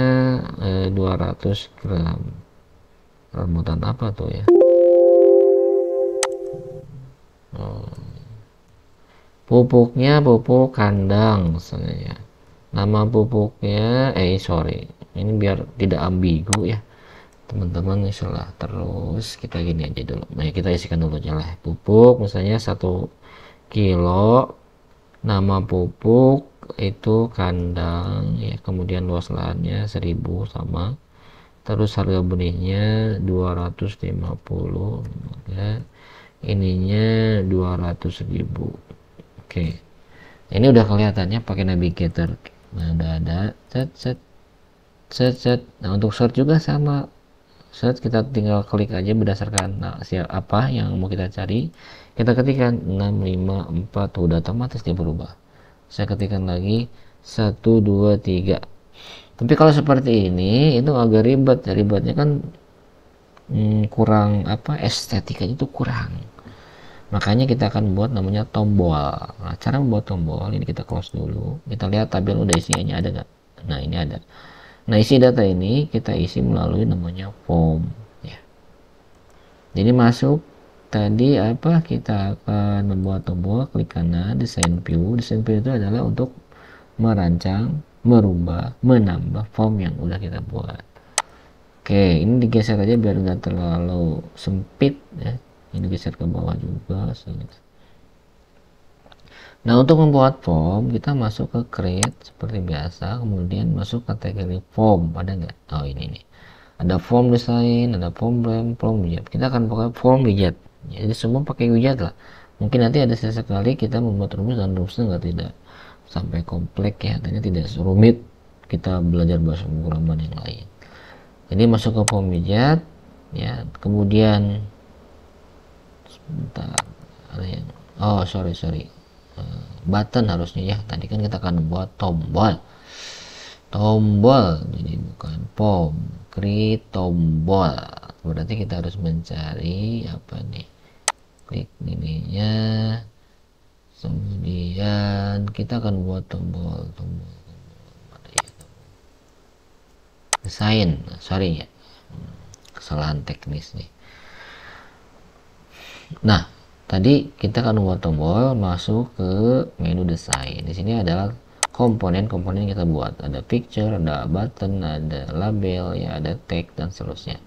200 gram. Rambutan apa tuh ya? Pupuknya pupuk kandang misalnya ya. Nama pupuknya sorry, ini biar tidak ambigu ya teman-teman, salah. Terus kita gini aja dulu, nah kita isikan dulu aja lah, pupuk misalnya 1 kilo, nama pupuk itu kandang ya, kemudian luas lahannya 1000 sama, terus harga benihnya 250, maka ininya 200.000. Oke, ini udah kelihatannya pakai navigator. Nah, udah ada set set set set. Nah, untuk search juga sama, search kita tinggal klik aja berdasarkan apa yang mau kita cari, kita ketikkan 654, tuh udah otomatis dia berubah. Saya ketikkan lagi 123. Tapi kalau seperti ini itu agak ribetnya kan, kurang apa, estetikanya itu kurang. Makanya kita akan buat namanya tombol. Nah, cara membuat tombol ini kita close dulu. Kita lihat tabel udah isinya ada nggak? Nah, ini ada. Nah, isi data ini kita isi melalui namanya form ya. Jadi masuk tadi apa, kita akan membuat tombol, klik kanan desain view. Desain view itu adalah untuk merancang, merubah, menambah form yang udah kita buat. Oke, ini digeser aja biar nggak terlalu sempit ya. Ini geser ke bawah juga. Nah, untuk membuat form kita masuk ke create seperti biasa, kemudian masuk kategori form. Ada nggak? Oh, ini nih, ada form design, ada form brand, form widget. Kita akan pakai form widget, jadi semua pakai widget lah. Mungkin nanti ada sesekali kita membuat rumus dan rumusnya nggak tidak sampai kompleks ya, artinya tidak serumit kita belajar bahasa pemrograman yang lain. Jadi masuk ke form widget ya, kemudian sebentar, ada yang sorry button harusnya ya, tadi kan kita akan buat tombol, jadi bukan form, create tombol. Berarti kita harus mencari apa nih, klik ininya, kemudian kita akan buat tombol ada ya, desain, sorry ya, kesalahan teknis nih. Nah, tadi kita akan membuat tombol, masuk ke menu desain. Di sini adalah komponen-komponen yang kita buat. Ada picture, ada button, ada label, ya ada tag dan seterusnya.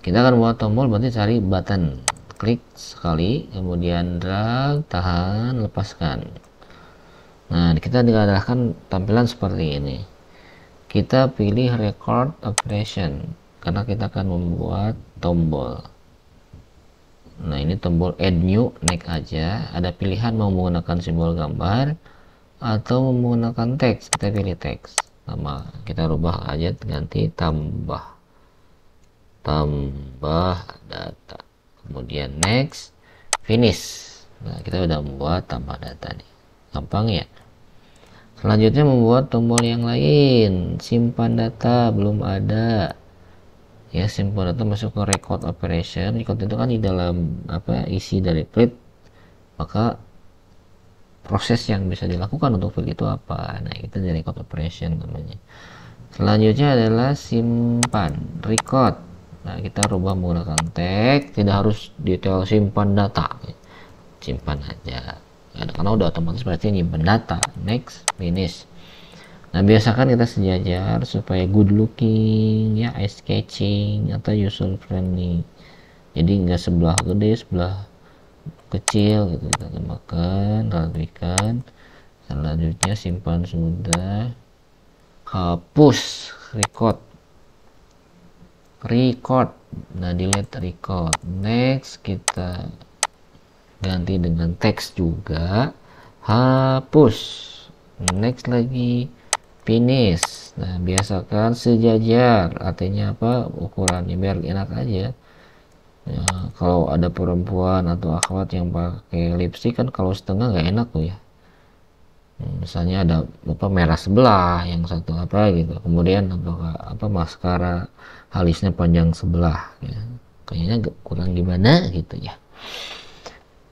Kita akan buat tombol, berarti cari button. Klik sekali, kemudian drag, tahan, lepaskan. Nah, kita diarahkan tampilan seperti ini. Kita pilih record operation karena kita akan membuat tombol. Nah, ini tombol add new, next aja. Ada pilihan mau menggunakan simbol gambar atau menggunakan teks. Kita pilih teks. Sama kita rubah aja, ganti tambah data. Kemudian next, finish. Nah, kita udah membuat tambah data nih. Gampang ya. Selanjutnya membuat tombol yang lain. Simpan data belum ada. Ya, simpan data masuk ke record operation. Record itu kan di dalam apa, isi dari print, maka proses yang bisa dilakukan untuk field itu apa. Nah, itu dari record operation namanya. Selanjutnya adalah simpan record. Nah, kita rubah menggunakan tag, tidak harus detail simpan data, simpan aja ya, karena udah otomatis berarti nyimpan data. Next, finish. Nah, biasakan kita sejajar supaya good looking ya, eye catching atau user friendly. Jadi nggak sebelah gede, sebelah kecil gitu. Kita tambahkan, rapikan. Selanjutnya simpan sudah. Hapus record. Nah, delete record. Next, kita ganti dengan teks juga. Hapus. Next lagi. Finish. Nah, biasakan sejajar, artinya apa, ukurannya biar enak aja ya. Kalau ada perempuan atau akhwat yang pakai lipstick kan kalau setengah nggak enak tuh ya. Misalnya ada apa, merah sebelah, yang satu apa gitu, kemudian atau apa, maskara alisnya panjang sebelah ya. Kayaknya kurang gimana gitu ya.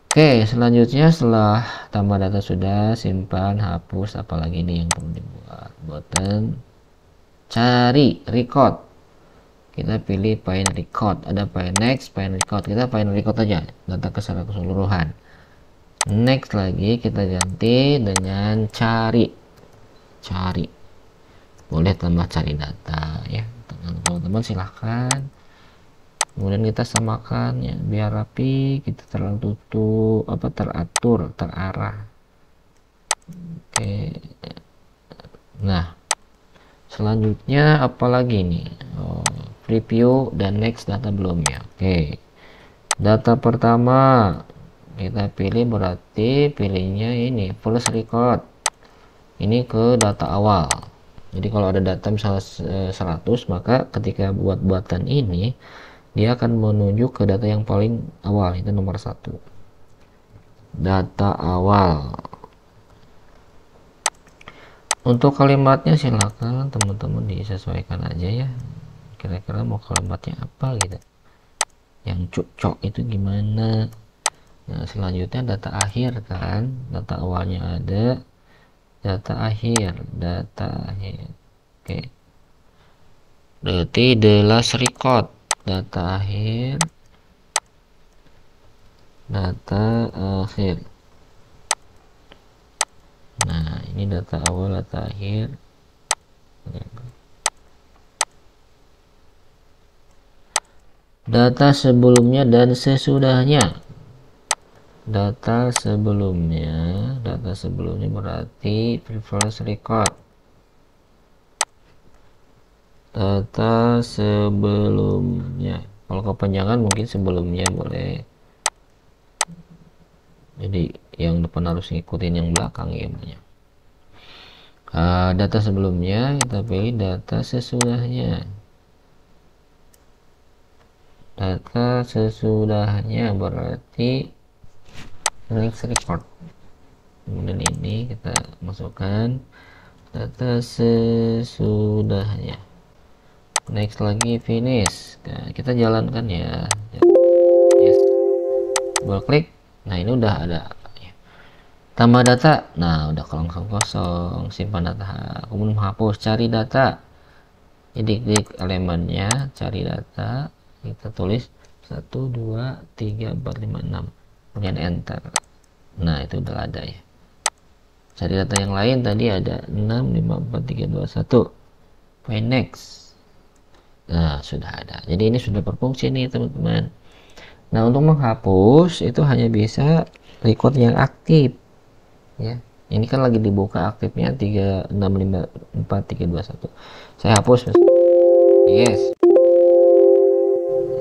Oke, selanjutnya setelah tambah data sudah, simpan, hapus, apalagi ini yang perlu dibuat. Button, cari, record. Kita pilih find record. Ada find next, find record. Kita find record aja, data secara keseluruhan. Next lagi kita ganti dengan cari. Cari. Boleh tambah cari data ya. Teman-teman silahkan. Kemudian kita samakan ya biar rapi, kita tertutup apa, teratur, terarah. Oke. Nah, selanjutnya apalagi nih, preview dan next data belumnya. Oke, data pertama kita pilih, berarti pilihnya ini first record, ini ke data awal. Jadi kalau ada data misalnya 100, maka ketika buat-buatan ini dia akan menuju ke data yang paling awal, itu nomor 1, data awal. Untuk kalimatnya silakan teman-teman disesuaikan aja ya, kira-kira mau kalimatnya apa gitu, yang cocok itu gimana. Nah selanjutnya data akhir kan, data awalnya ada, data akhir. Oke, berarti the last record, data akhir, data akhir. Nah ini data awal, data akhir. Data sebelumnya dan sesudahnya. Data sebelumnya berarti previous record. Data sebelumnya, kalau kepanjangan mungkin sebelumnya boleh, jadi yang depan harus ngikutin yang belakang ya. Data sebelumnya kita pilih, data sesudahnya. Data sesudahnya berarti next record. Kemudian ini kita masukkan data sesudahnya. Next lagi finish. Nah, kita jalankan ya. Yes. Double klik. Nah ini udah ada. Tambah data. Nah udah langsung kosong. Simpan data. Kemudian menghapus. Cari data. Jadi klik elemennya, cari data. Kita tulis 1, 2, 3, 4, 5, 6. Kemudian enter. Nah itu udah ada ya. Cari data yang lain tadi ada 6, 5, 4, 3, 2, 1. Find next. Nah sudah ada, jadi ini sudah berfungsi nih teman-teman. Nah untuk menghapus itu hanya bisa record yang aktif ya. Ini kan lagi dibuka aktifnya 3, 6, 5, 4, 3, 2, 1. Saya hapus. Yes.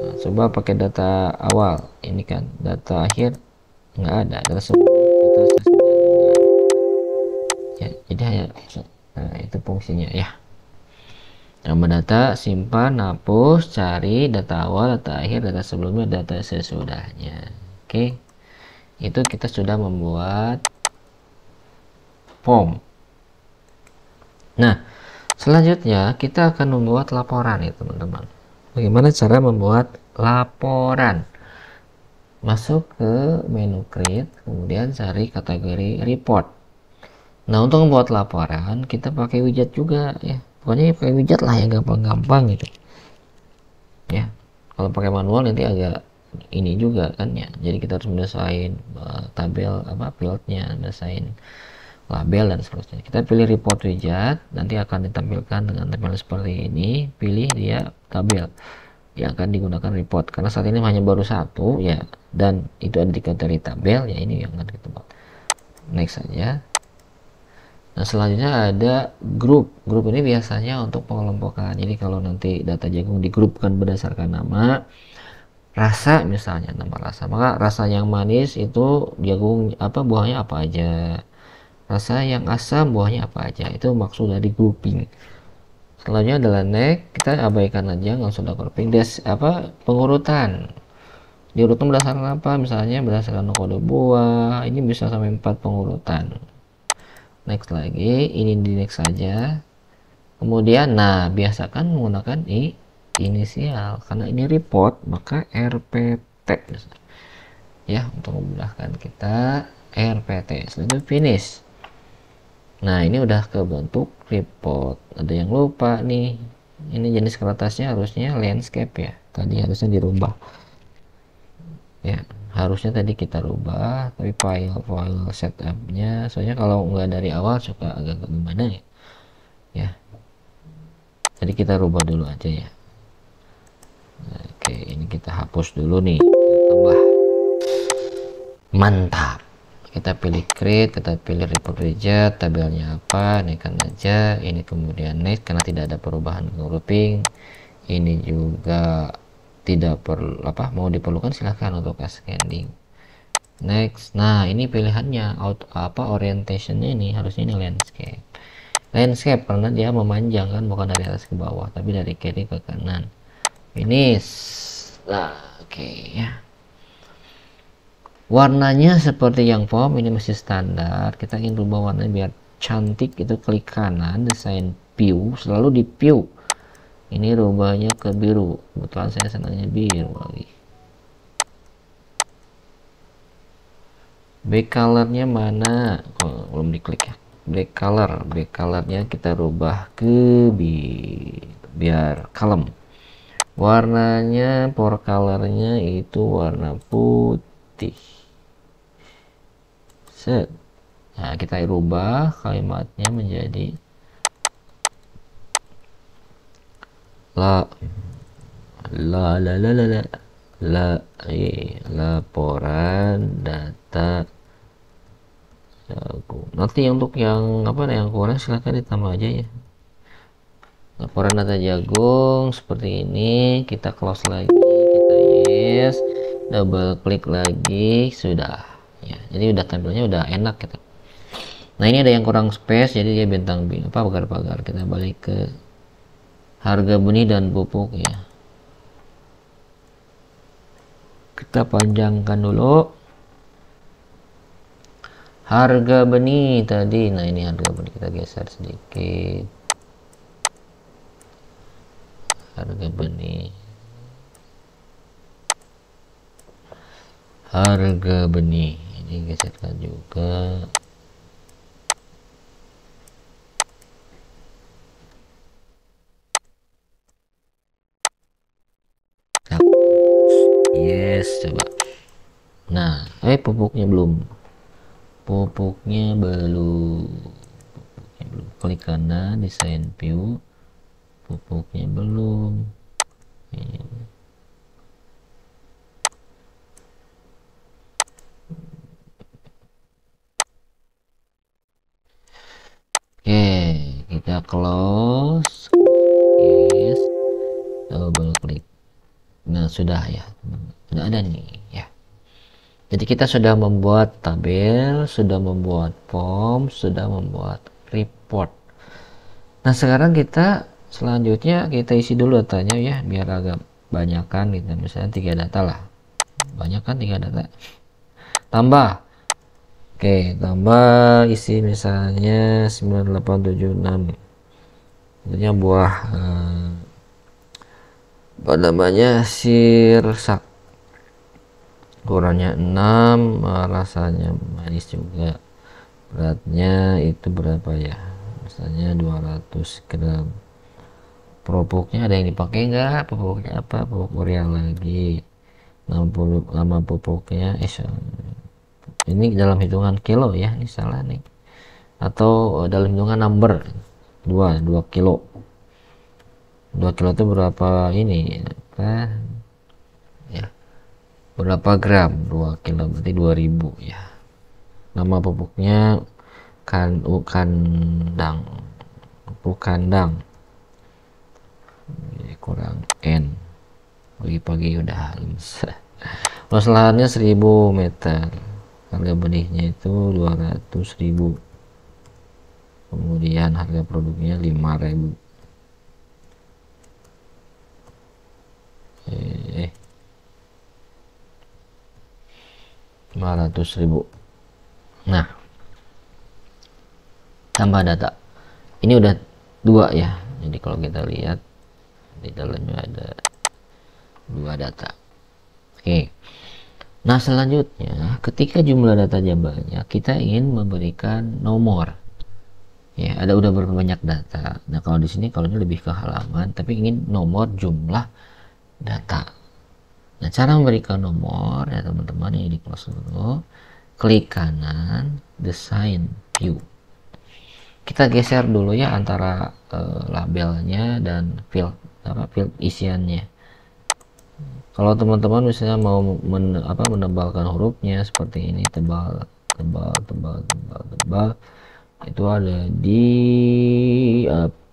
Nah, coba pakai data awal, ini kan data akhir nggak ada, data sebelum, data sesudah ya. Jadi hanya itu fungsinya ya. Tambah data, simpan, hapus, cari data awal, data akhir, data sebelumnya, data sesudahnya. Oke, itu kita sudah membuat form. Nah, selanjutnya kita akan membuat laporan ya teman-teman. Bagaimana cara membuat laporan? Masuk ke menu create, kemudian cari kategori report. Nah untuk membuat laporan kita pakai widget juga ya. Pokoknya pakai widget lah yang gampang-gampang gitu ya. Kalau pakai manual nanti agak ini juga kan ya, jadi kita harus mendesain tabel fieldnya, mendesain label dan seterusnya. Kita pilih report widget, nanti akan ditampilkan dengan tampilan seperti ini. Pilih dia tabel yang akan digunakan report, karena saat ini hanya baru satu ya, dan itu ada di kategori tabel ya, ini yang akan kita buat. Next saja. Nah selanjutnya ada grup. Grup ini biasanya untuk pengelompokan. Jadi kalau nanti data jagung digrupkan berdasarkan nama, rasa misalnya, nama rasa, maka rasa yang manis itu jagung buahnya apa aja, rasa yang asam buahnya apa aja, itu maksud dari grouping. Selanjutnya adalah next, kita abaikan aja, nggak usah grouping. Pengurutan, diurutkan berdasarkan apa, misalnya berdasarkan kode buah, ini bisa sampai 4 pengurutan. Next lagi, ini di next saja. Kemudian nah biasakan menggunakan inisial, karena ini report maka RPT ya, untuk memudahkan kita RPT. Selanjutnya finish. Nah ini udah kebentuk report. Ada yang lupa nih, ini jenis kertasnya harusnya landscape ya, tadi harusnya dirubah ya, harusnya tadi kita rubah, tapi file setupnya soalnya kalau nggak dari awal suka agak gimana ya, jadi kita rubah dulu aja ya. Oke, ini kita hapus dulu nih, tambah mantap. Kita pilih create, kita pilih report widget, tabelnya apa, naikkan aja ini, kemudian next karena tidak ada perubahan grouping. ini juga tidak perlu mau diperlukan, silahkan untuk ascending. Next, nah ini pilihannya orientationnya ini harusnya ini landscape karena dia memanjang kan, bukan dari atas ke bawah tapi dari kiri ke kanan. Finish. Nah, oke ya. Warnanya seperti yang form ini masih standar. Kita ingin rubah warnanya biar cantik, itu klik kanan, desain view, selalu di view. Ini rubahnya ke biru. Kebetulan saya senangnya biru lagi. Back colornya mana? Oh, belum diklik ya. Back colornya kita rubah ke biar kalem. Warnanya, for colornya itu warna putih. Set. Nah, kita rubah kalimatnya menjadi laporan data jagung. Nanti untuk yang yang kurang silahkan ditambah aja ya. Laporan data jagung seperti ini, kita close lagi, kita yes, double klik lagi, sudah ya. Jadi udah tampilnya udah enak gitu. Nah ini ada yang kurang space, jadi dia bintang pagar-pagar. Kita balik ke harga benih dan pupuk ya. Kita panjangkan dulu harga benih tadi. Nah ini harga benih, kita geser sedikit. Harga benih, ini geserkan juga. Yes, coba. Nah, pupuknya belum. Klik kanan, desain view. Pupuknya belum. Ini. Oke, kita close. Yes. Double klik. Nah, sudah ya. Sudah ada nih ya. Jadi kita sudah membuat tabel, sudah membuat form, sudah membuat report. Nah, sekarang selanjutnya kita isi dulu datanya ya, biar agak banyakan gitu. Misalnya 3 data lah. Banyak kan 3 data. Tambah. Oke, tambah isi misalnya 9876. Tentunya buah sirsak. Ukurannya 6, rasanya manis juga. Beratnya itu berapa ya? Misalnya 200 gram. Pupuknya ada yang dipakai nggak? Pupuknya apa? Pupuk urea lagi. Nama pupuknya ini dalam hitungan kilo ya, ini salah nih. Atau dalam hitungan number 2 kilo. 2 kilo itu berapa ini? Ya. Berapa gram? 2 kilo berarti 2000 ya. Nama pupuknya pupuk kandang. Kurang N. Pagi-pagi udah lemes. Luas lahannya 1000 meter. Harga benihnya itu 200.000. Kemudian harga produknya 5.000. 500.000. Nah, tambah data. Ini udah 2 ya. Jadi kalau kita lihat di dalamnya ada 2 data. Oke. Nah, selanjutnya ketika jumlah data banyak, kita ingin memberikan nomor. Ya, udah berapa banyak data. Nah, kalau di sini kalau ini lebih ke halaman, tapi ingin nomor jumlah data. Nah, cara memberikan nomor ya teman-teman, ini di close dulu. Klik kanan, design view. Kita geser dulu ya antara labelnya dan field isiannya. Kalau teman-teman misalnya mau menebalkan hurufnya seperti ini, tebal, itu ada di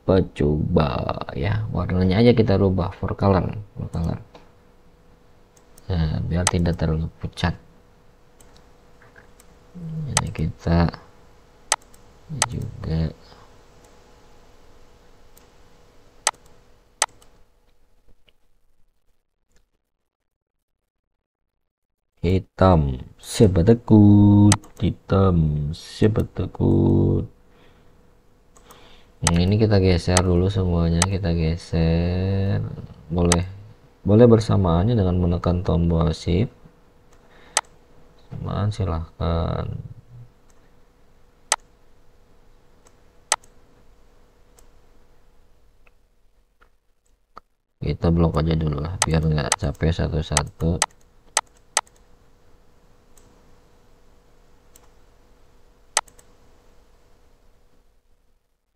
coba ya, warnanya aja kita rubah for color, nah, biar tidak terlalu pucat. Ini kita juga hitam, siapa takut, hitam, siapa takut. Ini kita geser dulu semuanya, kita geser, boleh bersamaannya dengan menekan tombol shift, samaan silahkan. Kita blok aja dulu lah biar nggak capek satu-satu.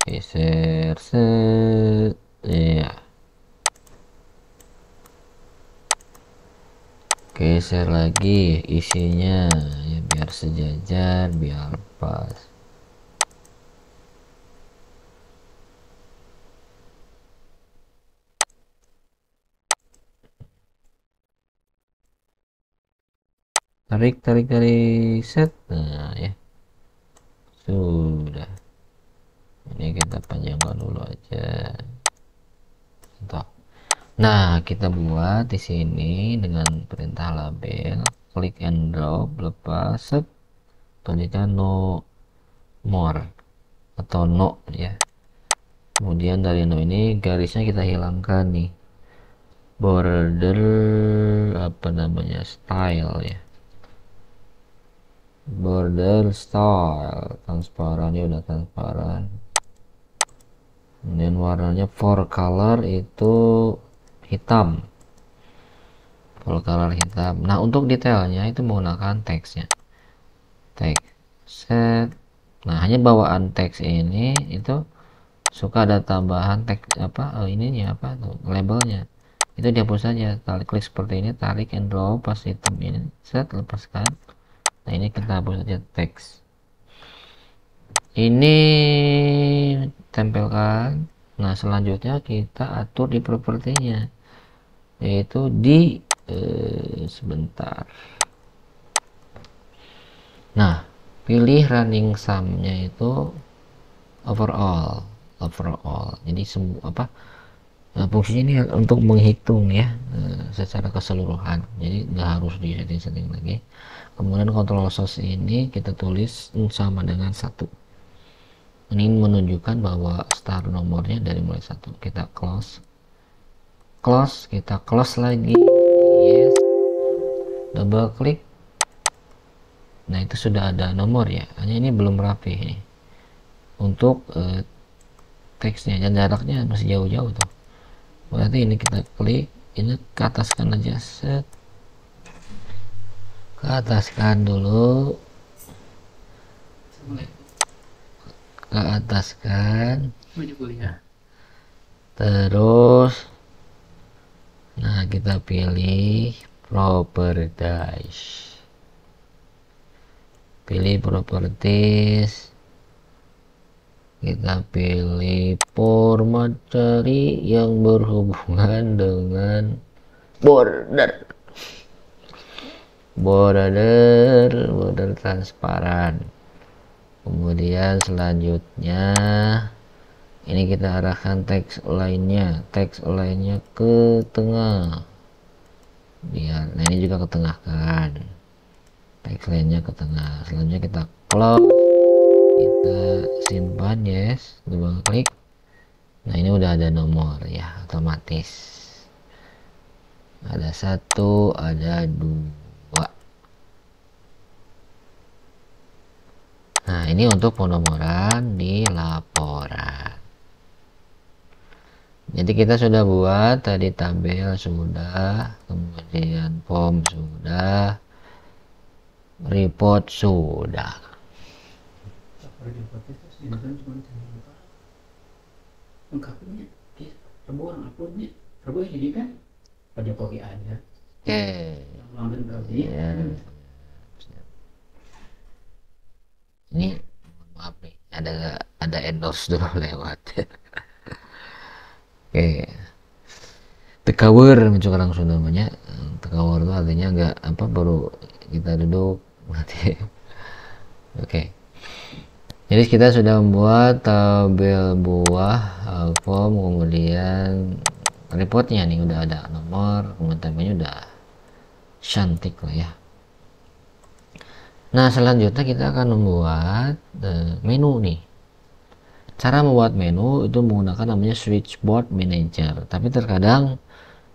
Geser set ya, geser lagi isinya ya biar sejajar, biar pas. Tarik tarik tarik set, nah ya sudah. Ini kita panjangkan dulu aja. Entah. Nah, kita buat di sini dengan perintah label, klik and drop, lepas set, tulisnya no more atau no ya. Kemudian dari no ini garisnya kita hilangkan nih. Border apa namanya? Style ya. Border style, transparannya udah transparan. Kemudian warnanya for color itu hitam, full color hitam. Nah, untuk detailnya itu menggunakan teksnya, teks set. Nah, hanya bawaan teks ini itu suka ada tambahan teks apa, ininya apa tuh, labelnya itu dihapus saja. Klik seperti ini, tarik and drop pas hitam ini, set, lepaskan. Nah, ini kita hapus saja teks ini, tempelkan. Nah, selanjutnya kita atur di propertinya, yaitu di sebentar. Nah, pilih running sum-nya itu overall. Jadi semua apa, fungsinya ini untuk menghitung ya, secara keseluruhan. Jadi nggak harus di setting lagi. Kemudian control source ini kita tulis sama dengan 1. Ini menunjukkan bahwa start nomornya dari mulai 1. Kita close, kita close lagi, yes, double klik. Nah, itu sudah ada nomor ya, hanya ini belum rapi nih untuk teksnya, dan jaraknya masih jauh-jauh tuh. Berarti ini kita klik, ini ke ataskan aja, set, ke ataskan dulu, ke ataskan, terus nah kita pilih properties, kita pilih format cari yang berhubungan dengan border transparan. Kemudian selanjutnya ini kita arahkan teks lainnya ke tengah, biar, nah ini juga ke tengah kan, teks lainnya ke tengah. Selanjutnya kita close, kita simpan, yes, double klik. Nah, ini udah ada nomor ya, otomatis ada 1, ada 2. Nah, ini untuk penomoran di laporan. Jadi kita sudah buat tadi tabel sudah, kemudian form sudah, report sudah. Oke. Ya. Ini maaf nih, ada endorse dulu lewat. Oke, tekawur muncul orang Sunda namanya. Tekawur itu artinya nggak apa, baru kita duduk berarti. Oke, jadi kita sudah membuat tabel buah form, kemudian reportnya nih udah ada nomor, kemudian tabelnya udah cantik lah ya. Nah, selanjutnya kita akan membuat menu nih. Cara membuat menu itu menggunakan namanya switchboard manager, tapi terkadang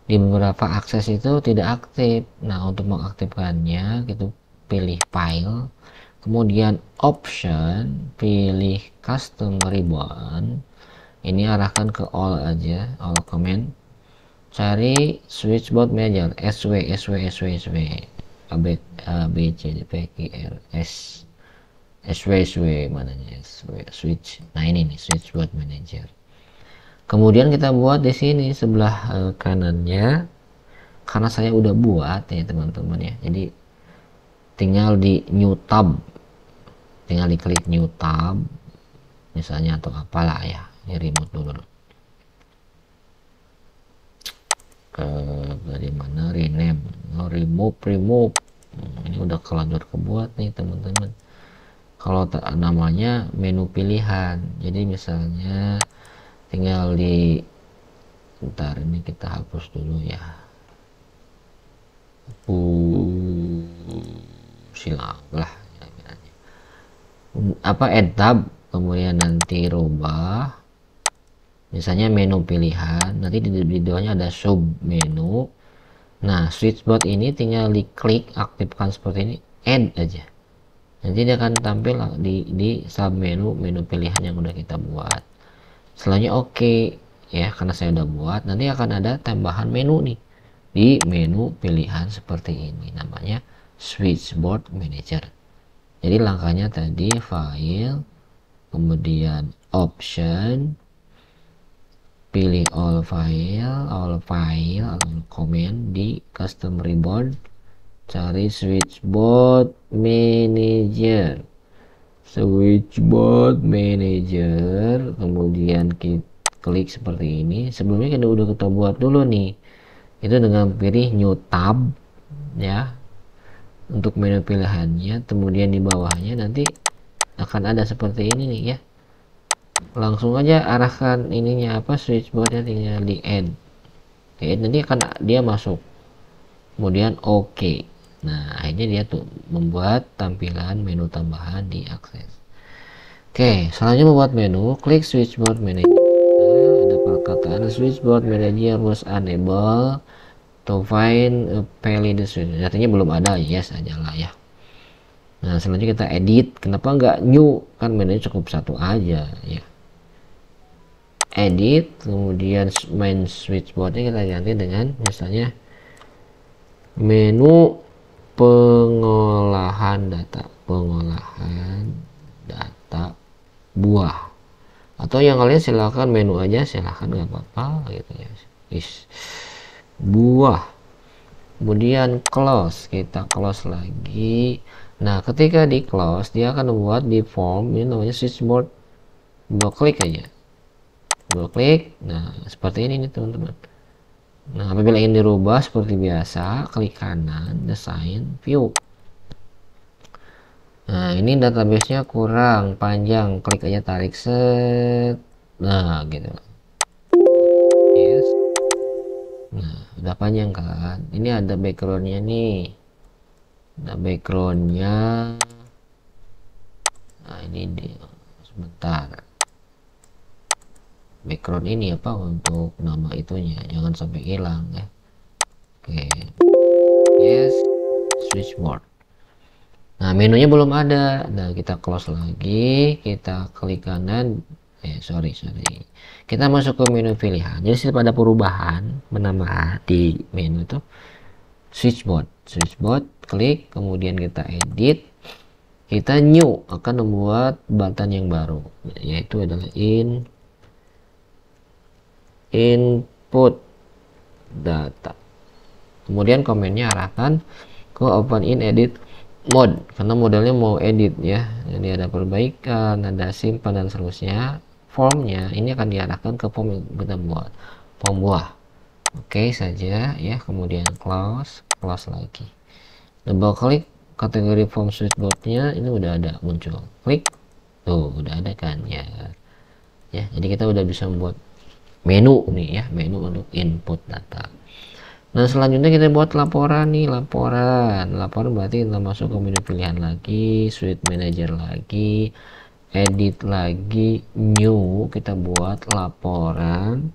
di beberapa akses itu tidak aktif. Nah, untuk mengaktifkannya kita pilih file, kemudian option, pilih custom ribbon, ini arahkan ke all aja, all command, cari switchboard manager sw a b c d p q r s sw mananya switch. Nah, ini nih switchboard manager. Kemudian kita buat di sini sebelah kanannya, karena saya udah buat ya teman-teman ya, jadi tinggal di new tab, tinggal diklik new tab misalnya atau apalah ya, di remote dulu ke dari mana, rename, remove. Ini udah kelanjur kebuat nih teman-teman. Kalau namanya menu pilihan, jadi misalnya tinggal di, ntar ini kita hapus dulu ya, silang lah apa, add tab, kemudian nanti rubah misalnya menu pilihan, nanti di bawahnya ada sub menu. Nah, switchboard ini tinggal diklik aktifkan seperti ini, add aja, nanti dia akan tampil di sub menu pilihan yang udah kita buat. Selanjutnya oke ya, karena saya udah buat, nanti akan ada tambahan menu nih di menu pilihan seperti ini, namanya switchboard manager. Jadi langkahnya tadi file, kemudian option, pilih all file, comment, di custom ribbon, cari switchboard manager, kemudian kita klik seperti ini. Sebelumnya kita udah kita buat dulu nih, itu dengan pilih new tab ya untuk menu pilihannya, kemudian di bawahnya nanti akan ada seperti ini nih ya, langsung aja arahkan ininya apa, switchboardnya tinggal di add, nanti akan dia masuk, kemudian oke. Nah, akhirnya dia tuh membuat tampilan menu tambahan di akses. Oke, selanjutnya membuat menu, klik switchboard manager, ada perkataan switchboard manager was unable to find a valid switch, artinya belum ada, yes aja lah ya. Nah, selanjutnya kita edit, kenapa nggak new, kan menunya cukup satu aja ya. Edit, kemudian main switchboardnya kita ganti dengan misalnya menu pengolahan data buah, atau yang kalian silahkan menu aja, silahkan nggak apa-apa gitu ya, buah. Kemudian close, kita close lagi. Nah, ketika di close dia akan membuat di form ini namanya switchboard, dua klik aja, nah seperti ini nih teman-teman. Nah, apabila ingin dirubah seperti biasa, klik kanan, design, view. Nah, ini databasenya kurang panjang, klik aja, tarik set, nah gitu, yes. Nah, udah panjang kan, ini ada backgroundnya nih, ada backgroundnya. Nah, ini dia, sebentar, background ini apa untuk nama itunya jangan sampai hilang ya. Oke, yes, switchboard. Nah, menunya belum ada. Nah, kita close lagi, kita klik kanan, sorry, kita masuk ke menu pilihan. Jadi setiap ada perubahan menambah di menu itu switchboard, klik, kemudian kita edit, kita new, akan membuat button yang baru, yaitu adalah input data. Kemudian komennya arahkan ke open in edit mode, karena modelnya mau edit ya. Jadi ada perbaikan, ada simpan dan seterusnya. Formnya ini akan diarahkan ke form yang kita buat. form buah. Oke saja ya, kemudian close lagi, double klik kategori form switchboardnya, ini udah ada muncul, klik tuh udah ada kan ya. Jadi kita udah bisa membuat menu nih ya, menu untuk input data. Nah selanjutnya kita buat laporan nih, laporan berarti kita masuk ke menu pilihan lagi, suite manager lagi, edit lagi, new, kita buat laporan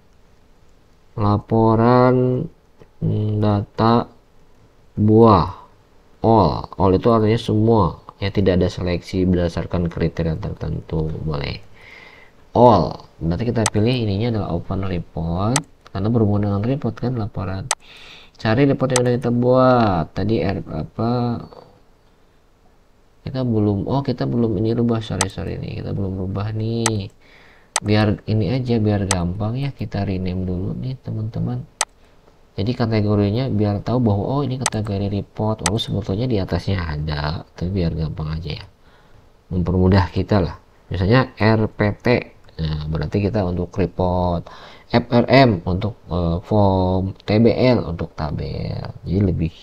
data buah, all itu artinya semua ya, tidak ada seleksi berdasarkan kriteria tertentu, boleh all. Berarti kita pilih ininya adalah open report karena berhubungan dengan report kan, laporan. Cari report yang udah kita buat tadi, kita belum ini rubah, sorry nih, kita belum rubah nih, biar ini aja, biar gampang ya, kita rename dulu nih teman-teman. Jadi kategorinya biar tahu bahwa oh ini kategori report, walaupun sebetulnya di atasnya ada, tapi biar gampang aja ya, mempermudah kita lah. Misalnya RPT, nah berarti kita untuk report, FRM untuk form, TBL untuk tabel. Jadi lebih,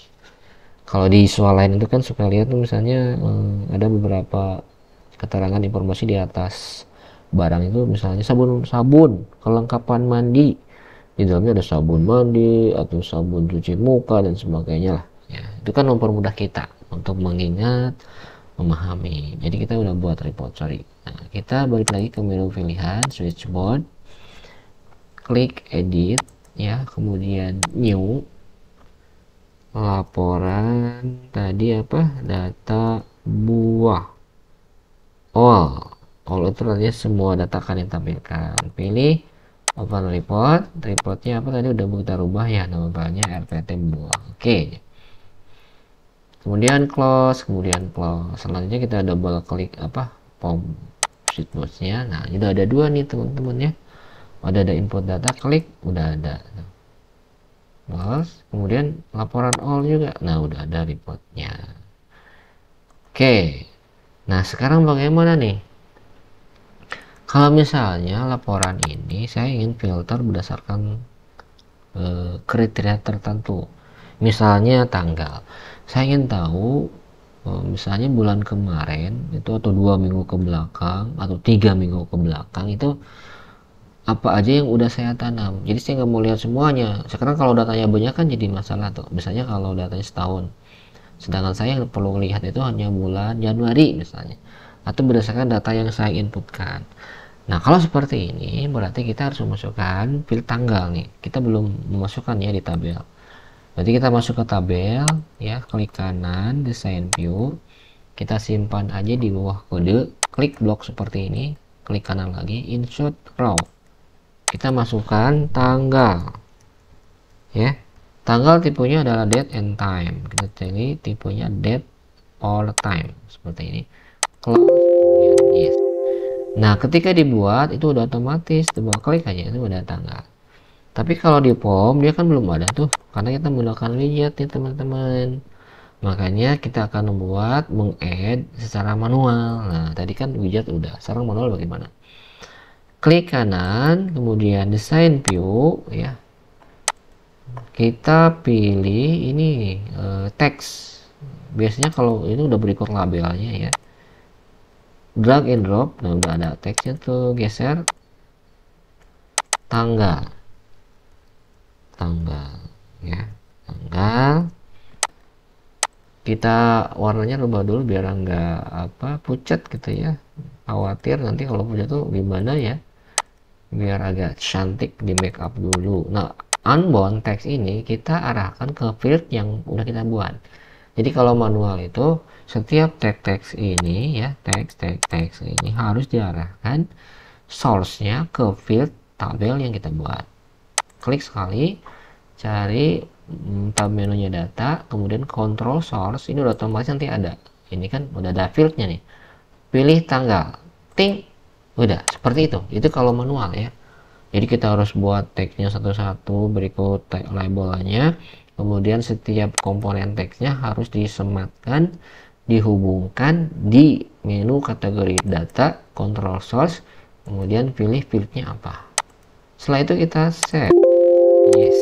kalau di soal lain itu kan suka lihat tuh misalnya ada beberapa keterangan informasi di atas barang itu, misalnya sabun kelengkapan mandi, di dalamnya ada sabun mandi atau sabun cuci muka dan sebagainya lah ya. Itu kan mempermudah kita untuk mengingat, memahami. Jadi kita udah buat report, nah kita balik lagi ke menu pilihan switchboard, klik edit ya, kemudian new, laporan tadi data buah, all itu artinya semua data akan ditampilkan. Pilih open reportnya tadi udah kita rubah ya, nama filenya RPT buah. Oke, kemudian close, selanjutnya kita double klik form sheetbox-nya. Nah ini udah ada dua nih teman-teman ya, ada input data, klik udah ada, close, kemudian laporan all juga, nah udah ada reportnya. Oke, nah sekarang bagaimana nih kalau misalnya laporan ini saya ingin filter berdasarkan kriteria tertentu, misalnya tanggal. Saya ingin tahu misalnya bulan kemarin itu, atau 2 minggu ke belakang, atau 3 minggu ke belakang itu apa aja yang udah saya tanam. Jadi saya nggak mau lihat semuanya. Sekarang kalau datanya banyak kan jadi masalah tuh. Misalnya kalau datanya setahun, sedangkan saya yang perlu lihat itu hanya bulan Januari misalnya, atau berdasarkan data yang saya inputkan. Nah kalau seperti ini berarti kita harus memasukkan field tanggal nih. Kita belum memasukkan ya di tabel. Berarti kita masuk ke tabel ya, klik kanan design view, kita simpan aja di bawah kode, klik blok seperti ini, klik kanan lagi, insert row, kita masukkan tanggal ya, tanggal tipenya adalah date and time, kita pilih tipenya date or time seperti ini, close, kemudian yes. Nah ketika dibuat itu udah otomatis, coba klik aja itu udah tanggal. Tapi kalau di form dia kan belum ada tuh, karena kita menggunakan widget nih teman-teman. Makanya kita akan membuat meng-add secara manual. Nah tadi kan widget udah, sekarang manual bagaimana? Klik kanan, kemudian design view ya. Kita pilih ini teks. Biasanya kalau ini udah berikut labelnya ya. Drag and drop, nah udah ada teksnya tuh, geser tanggal ya, tanggal. Kita warnanya rubah dulu biar enggak pucat gitu ya, khawatir nanti kalau pucat tuh gimana ya, biar agak cantik di make up dulu. Nah unbound text ini kita arahkan ke field yang udah kita buat. Jadi kalau manual itu setiap teks ini ya, teks ini harus diarahkan source-nya ke field tabel yang kita buat. Klik sekali, cari tab menunya data, kemudian control source, ini udah otomatis nanti ada, ini kan udah ada fieldnya nih, pilih tanggal, ting, udah seperti itu kalau manual ya. Jadi kita harus buat teksnya satu-satu, berikut labelnya, kemudian setiap komponen teksnya harus disematkan, dihubungkan di menu kategori data, control source, kemudian pilih fieldnya apa. Setelah itu kita save. Yes.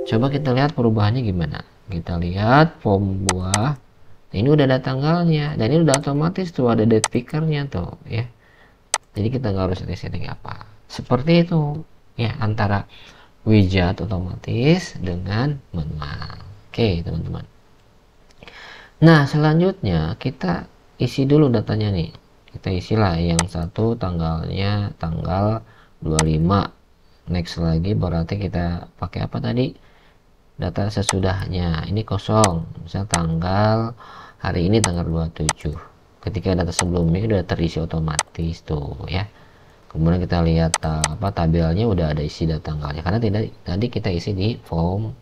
Coba kita lihat perubahannya gimana. Kita lihat form buah. Ini udah ada tanggalnya dan ini udah otomatis tuh ada date pickernya tuh ya. Jadi kita nggak harus setting apa. Seperti itu ya, antara widget otomatis dengan manual. Oke teman-teman. Nah selanjutnya kita isi dulu datanya nih. Kita isilah yang satu tanggalnya tanggal 25. Next lagi berarti kita pakai apa tadi? Data sesudahnya. Ini kosong. Misal tanggal hari ini tanggal 27. Ketika data sebelumnya udah terisi otomatis tuh ya. Kemudian kita lihat tabelnya udah ada isi data tanggalnya karena tadi kita isi di form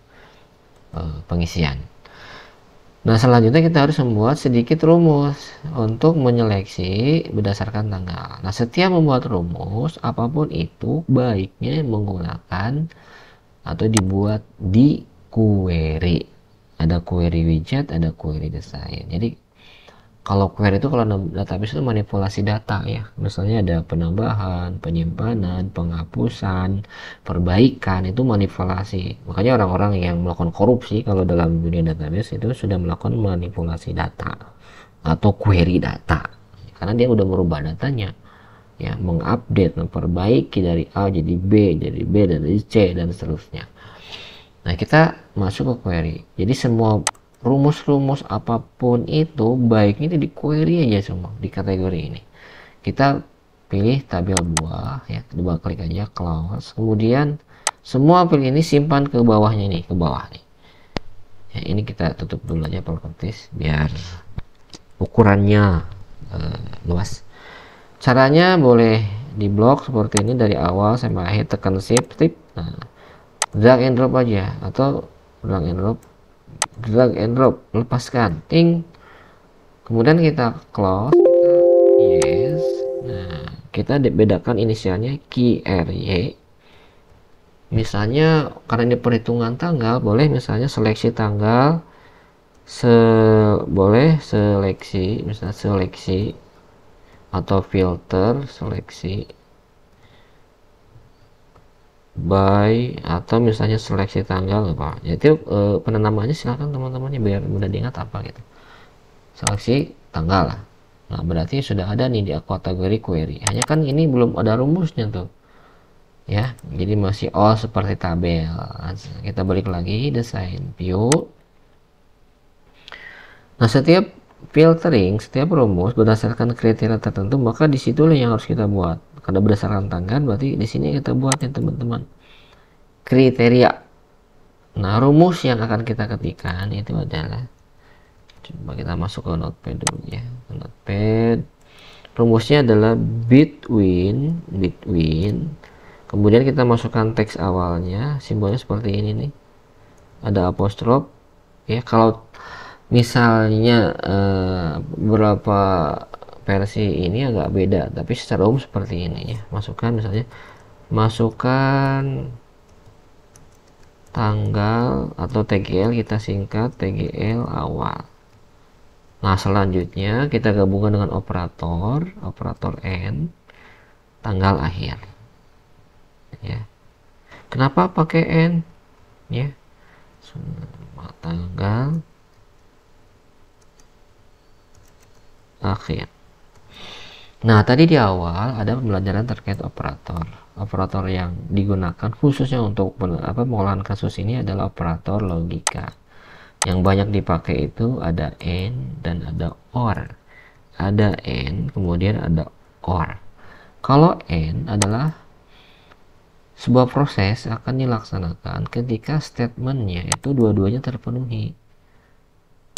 pengisian. Nah selanjutnya kita harus membuat sedikit rumus untuk menyeleksi berdasarkan tanggal. Nah setiap membuat rumus apapun itu baiknya menggunakan atau dibuat di query. Ada query widget, ada query design. Jadi kalau query itu kalau database itu manipulasi data ya. Misalnya ada penambahan, penyimpanan, penghapusan, perbaikan, itu manipulasi. Makanya orang-orang yang melakukan korupsi kalau dalam dunia database itu sudah melakukan manipulasi data atau query data. Karena dia udah merubah datanya. Ya, mengupdate, memperbaiki dari A jadi B, dari B dari C dan seterusnya. Nah, kita masuk ke query. Jadi semua rumus-rumus apapun itu baiknya itu di query aja semua di kategori ini. Kita pilih tabel buah ya, coba klik aja close, kemudian semua pilih ini simpan ke bawahnya nih, ke bawah nih ya. Ini kita tutup dulu aja properties biar ukurannya luas. Caranya boleh di blok seperti ini dari awal sampai akhir, tekan shift tip, nah, drag and drop aja atau drag and drop, lepaskan, ting, kemudian kita close, kita yes. Nah kita bedakan inisialnya QRY. Misalnya karena ini perhitungan tanggal, boleh misalnya seleksi tanggal, boleh seleksi, misalnya seleksi atau filter seleksi by, atau misalnya seleksi tanggal apa. Jadi penanamannya silahkan teman-temannya biar mudah diingat apa gitu. Seleksi tanggal lah. Nah berarti sudah ada nih di kategori query. Hanya kan ini belum ada rumusnya tuh. Ya, jadi masih all seperti tabel. Kita balik lagi desain view. Nah setiap filtering, setiap rumus berdasarkan kriteria tertentu, maka disitulah yang harus kita buat. Karena berdasarkan tanggal, berarti di sini kita buat ya teman-teman. Kriteria. Nah, rumus yang akan kita ketikkan itu adalah, coba kita masuk ke notepad dulu ya. Notepad. Rumusnya adalah between. Kemudian kita masukkan teks awalnya, simbolnya seperti ini nih. Ada apostrof ya. Kalau misalnya beberapa versi ini agak beda, tapi secara umum seperti ini ya. Masukkan tanggal atau TGL, kita singkat TGL awal. Nah selanjutnya kita gabungkan dengan operator N, tanggal akhir ya. Kenapa pakai N ya? Tanggal akhir. Nah tadi di awal ada pembelajaran terkait operator yang digunakan khususnya untuk pengolahan kasus ini adalah operator logika. Yang banyak dipakai itu ada AND dan ada OR. Ada AND kemudian ada OR. Kalau AND adalah sebuah proses akan dilaksanakan ketika statementnya itu dua-duanya terpenuhi.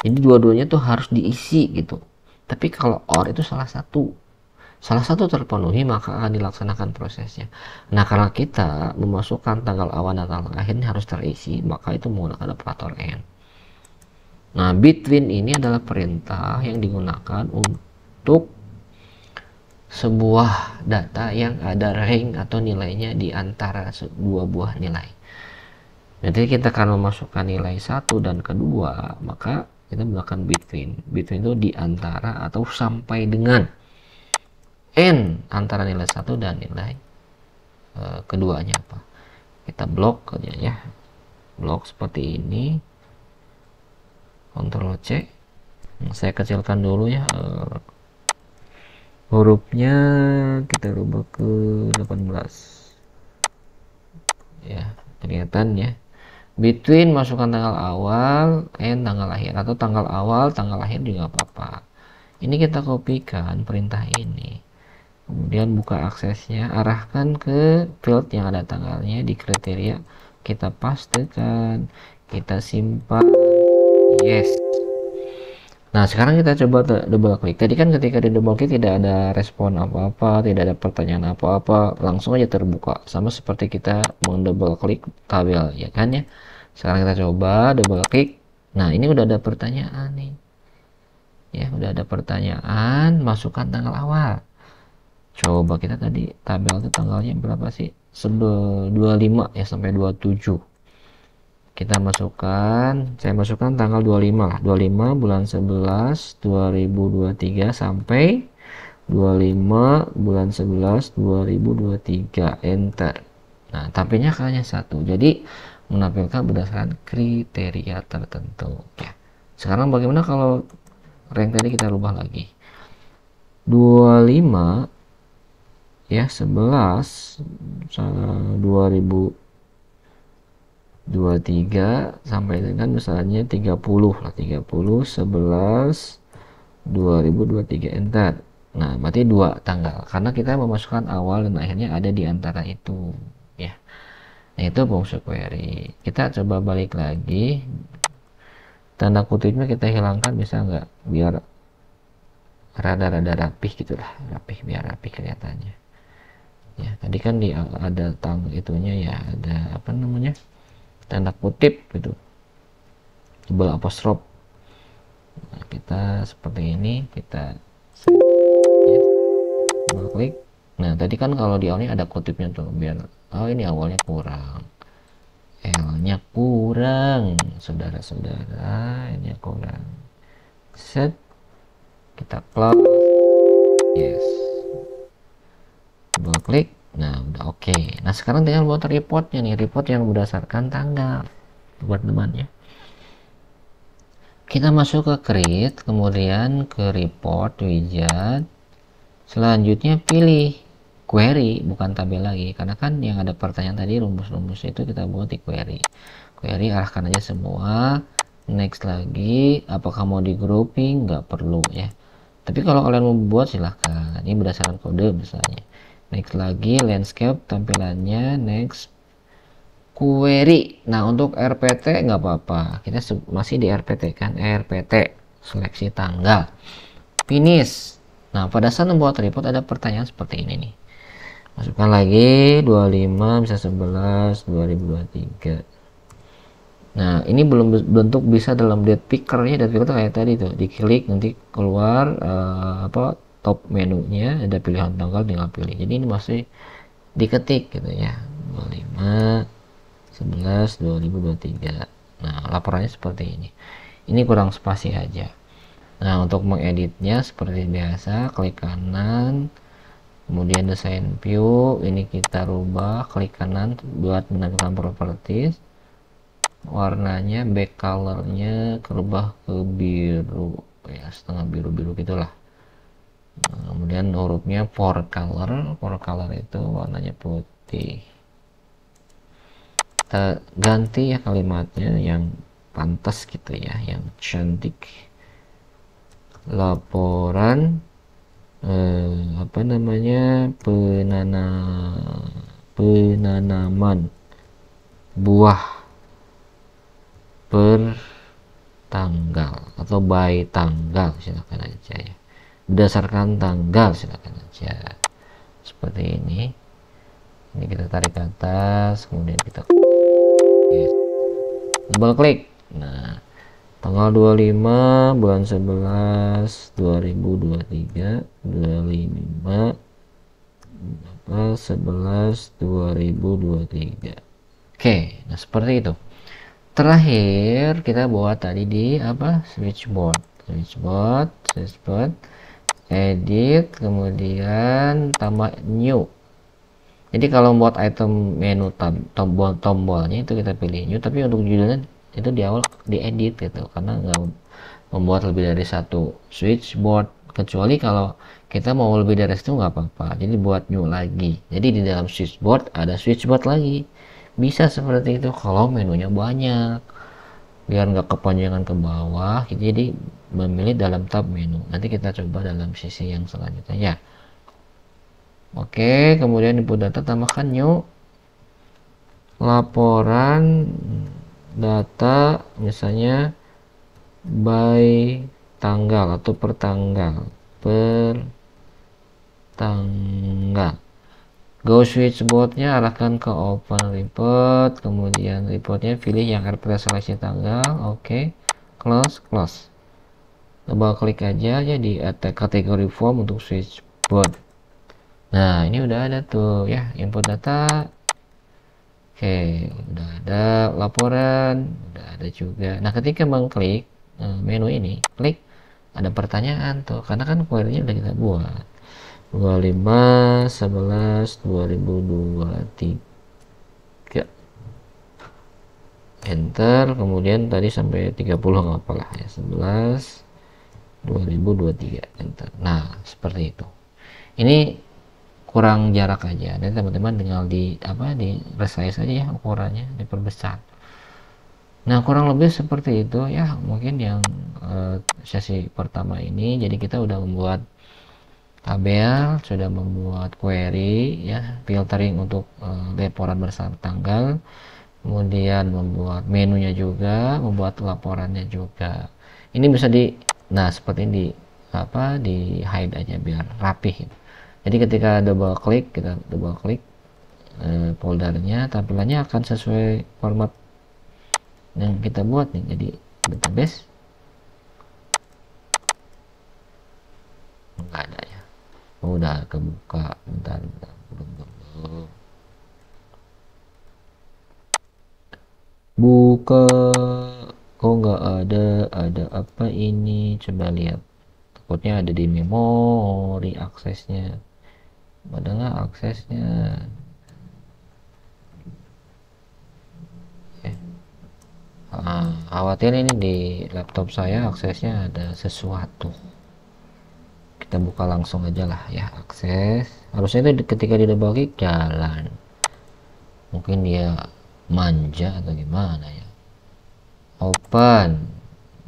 Jadi dua-duanya tuh harus diisi gitu. Tapi kalau OR itu salah satu terpenuhi, maka akan dilaksanakan prosesnya. Nah karena kita memasukkan tanggal awal dan tanggal akhir ini harus terisi, maka itu menggunakan operator AND. Nah between ini adalah perintah yang digunakan untuk sebuah data yang ada range atau nilainya di antara dua buah nilai. Jadi kita akan memasukkan nilai 1 dan kedua, maka kita menggunakan between. Between itu di antara atau sampai dengan N antara nilai 1 dan nilai keduanya apa. kita blok aja ya, blok seperti ini, Ctrl C. Saya kecilkan dulu ya, hurufnya kita rubah ke 18 ya, kelihatan ya. Between masukkan tanggal awal and tanggal lahir, atau tanggal awal tanggal lahir juga apa-apa. Ini kita kopikan perintah ini, kemudian buka aksesnya, arahkan ke field yang ada tanggalnya di kriteria, kita pastekan, kita simpan, yes. Nah sekarang kita coba double klik. Tadi kan ketika di double klik tidak ada respon apa-apa, tidak ada pertanyaan apa-apa, langsung aja terbuka, sama seperti kita mendouble klik tabel ya kan ya. Sekarang kita coba double klik. Nah ini udah ada pertanyaan nih ya, udah ada pertanyaan, masukkan tanggal awal. Coba kita tadi tabel itu tanggalnya berapa sih? 25 ya sampai 27. Kita masukkan, saya masukkan tanggal 25 lah, 25 bulan 11 2023 sampai 25 bulan 11 2023, enter. Nah tampilnya hanya satu, jadi menampilkan berdasarkan kriteria tertentu ya. Sekarang bagaimana kalau rank tadi kita rubah lagi, 25 ya 11 2023 sampai dengan misalnya 30 lah, 30 11 2023, enter. Nah berarti dua tanggal, karena kita memasukkan awal dan akhirnya ada di antara itu ya. Nah itu fungsi query. Kita coba balik lagi, tanda kutipnya kita hilangkan, bisa nggak, biar rada-rada rapih gitulah, rapih, biar rapih kelihatannya ya. Tadi kan ada tang itunya ya, ada apa namanya, tanda kutip gitu, double apostrof. Nah, kita seperti ini, kita ya, double klik. Nah tadi kan kalau di awalnya ada kutipnya tuh, biar oh ini awalnya kurang, L-nya kurang, saudara-saudara, ini kurang, set, kita close, yes, double klik. Nah udah oke. Nah sekarang tinggal buat reportnya nih, report yang berdasarkan tanggal buat temannya. Kita masuk ke create, kemudian ke report widget, selanjutnya pilih query, bukan tabel lagi, karena kan yang ada pertanyaan tadi rumus-rumus itu kita buat di query. Query arahkan aja semua, next lagi. Apakah mau di grouping? Nggak perlu ya, tapi kalau kalian mau buat silahkan, ini berdasarkan kode misalnya. Next lagi, landscape tampilannya, next query. Nah untuk RPT nggak apa-apa, kita masih di RPT kan, RPT seleksi tanggal, finish. Nah pada saat membuat report ada pertanyaan seperti ini nih, masukkan lagi 25 bisa 11 2023. Nah ini belum bentuk bisa dalam date pickernya. Date picker tuh kayak tadi tuh, diklik nanti keluar apa, top menunya ada pilihan tanggal, tinggal pilih. Jadi ini masih diketik gitu ya, 25 11 2023. Nah laporannya seperti ini. Ini kurang spasi aja. Nah untuk mengeditnya seperti biasa, klik kanan, kemudian desain view, ini kita rubah, klik kanan buat menampilkan properties, warnanya back colornya kerubah ke biru ya, setengah biru-biru gitulah. Nah, kemudian hurufnya for color itu warnanya putih. Kita ganti ya kalimatnya yang pantas gitu ya, yang cantik. Laporan apa namanya, penanaman buah per tanggal atau by tanggal, silakan aja ya, berdasarkan tanggal silakan aja, seperti ini. Ini kita tarik ke atas, kemudian kita double klik. Nah tanggal 25 bulan 11 2023, 25 11 2023. Oke, nah seperti itu. Terakhir kita buat tadi di apa, switchboard, edit, kemudian tambah new. Jadi kalau buat item menu tombolnya itu kita pilih new, tapi untuk judulnya itu di awal diedit gitu, karena nggak membuat lebih dari satu switchboard, kecuali kalau kita mau lebih dari itu nggak apa-apa, jadi buat new lagi. Jadi di dalam switchboard ada switchboard lagi, bisa seperti itu kalau menunya banyak, biar nggak kepanjangan ke bawah gitu. Jadi memilih dalam tab menu, nanti kita coba dalam sisi yang selanjutnya ya. Oke, kemudian input data, tambahkan new laporan data, misalnya by tanggal atau per tanggal, go switchboardnya arahkan ke open report, kemudian reportnya pilih yang RPT seleksi tanggal. Oke, close. Double klik aja di kategori form untuk switchboard. Nah, ini udah ada tuh ya, input data. Oke, udah ada laporan, udah ada juga. Nah, ketika mengklik menu ini, klik ada pertanyaan tuh, karena kan query-nya udah kita buat. 25 11 2023, enter, kemudian tadi sampai 30 nggak apa-apa lah ya, 11 2023, enter. Nah, seperti itu. Ini kurang jarak aja, dan teman-teman tinggal di resize aja ya, ukurannya diperbesar. Nah, kurang lebih seperti itu ya, mungkin yang sesi pertama ini. Jadi kita udah membuat tabel, sudah membuat query ya, filtering untuk laporan bersama tanggal, kemudian membuat menunya juga, membuat laporannya juga. Ini bisa nah seperti ini di hide aja biar rapih. Jadi ketika kita double klik foldernya, tampilannya akan sesuai format yang kita buat nih. Jadi database nggak ada ya, udah kebuka. Bentar, belum buka. Oh, nggak ada apa ini, coba lihat, takutnya ada di memori aksesnya. Ada nggak aksesnya? Khawatir ini di laptop saya aksesnya ada sesuatu. Kita buka langsung aja lah ya, akses. Harusnya itu ketika di double klik jalan. Mungkin dia manja atau gimana ya. Open.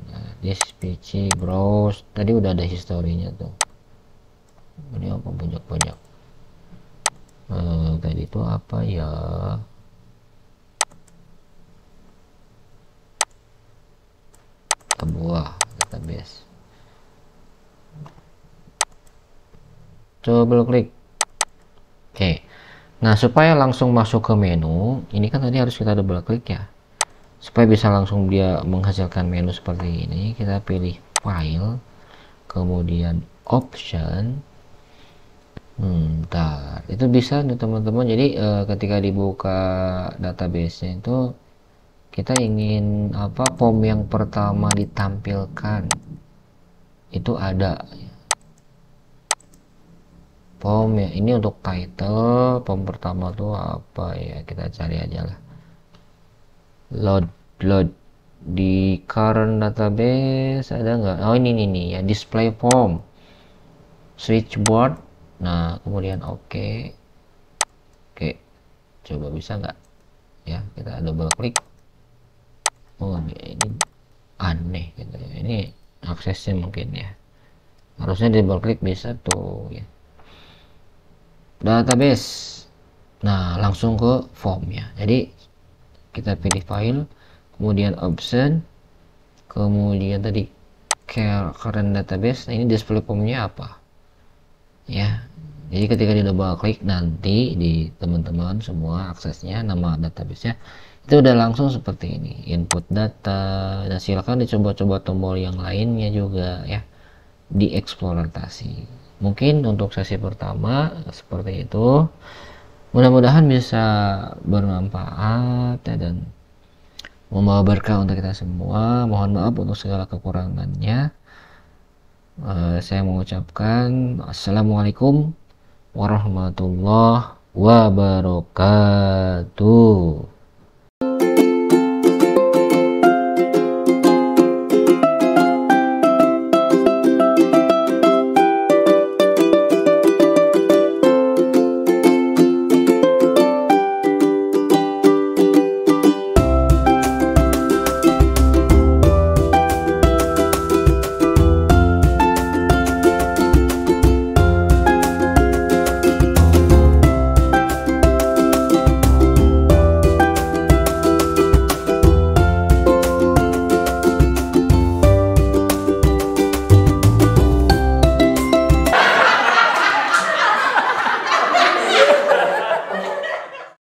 Nah, this PC browse. Tadi udah ada historinya tuh. Ini apa banyak-banyak. Tadi itu apa ya? Sebuah database. Coba klik. Oke. Nah, supaya langsung masuk ke menu, ini kan tadi harus kita double klik ya. Supaya bisa langsung dia menghasilkan menu seperti ini, kita pilih file, kemudian option. Bentar, itu bisa nih teman-teman. Jadi ketika dibuka database-nya itu, kita ingin form yang pertama ditampilkan itu ada form ya. Ini untuk title, form pertama tuh apa ya, kita cari aja lah. Load di current database ada nggak? Oh, ini nih ya, display form switchboard. Nah, kemudian oke, coba bisa nggak ya, kita double klik. Oh, ini aneh gitu ya, ini aksesnya mungkin ya, harusnya double klik bisa tuh ya, database. Nah, langsung ke form ya. Jadi kita pilih file, kemudian option, kemudian tadi current database. Nah, ini display formnya apa ya. Jadi ketika di double klik, nanti di teman-teman semua aksesnya, nama database nya itu udah langsung seperti ini, input data. Dan silakan dicoba-coba tombol yang lainnya juga ya, dieksplorasi. Mungkin untuk sesi pertama seperti itu, mudah-mudahan bisa bermanfaat ya, dan membawa berkah untuk kita semua. Mohon maaf untuk segala kekurangannya. Saya mengucapkan assalamualaikum warahmatullahi wabarakatuh.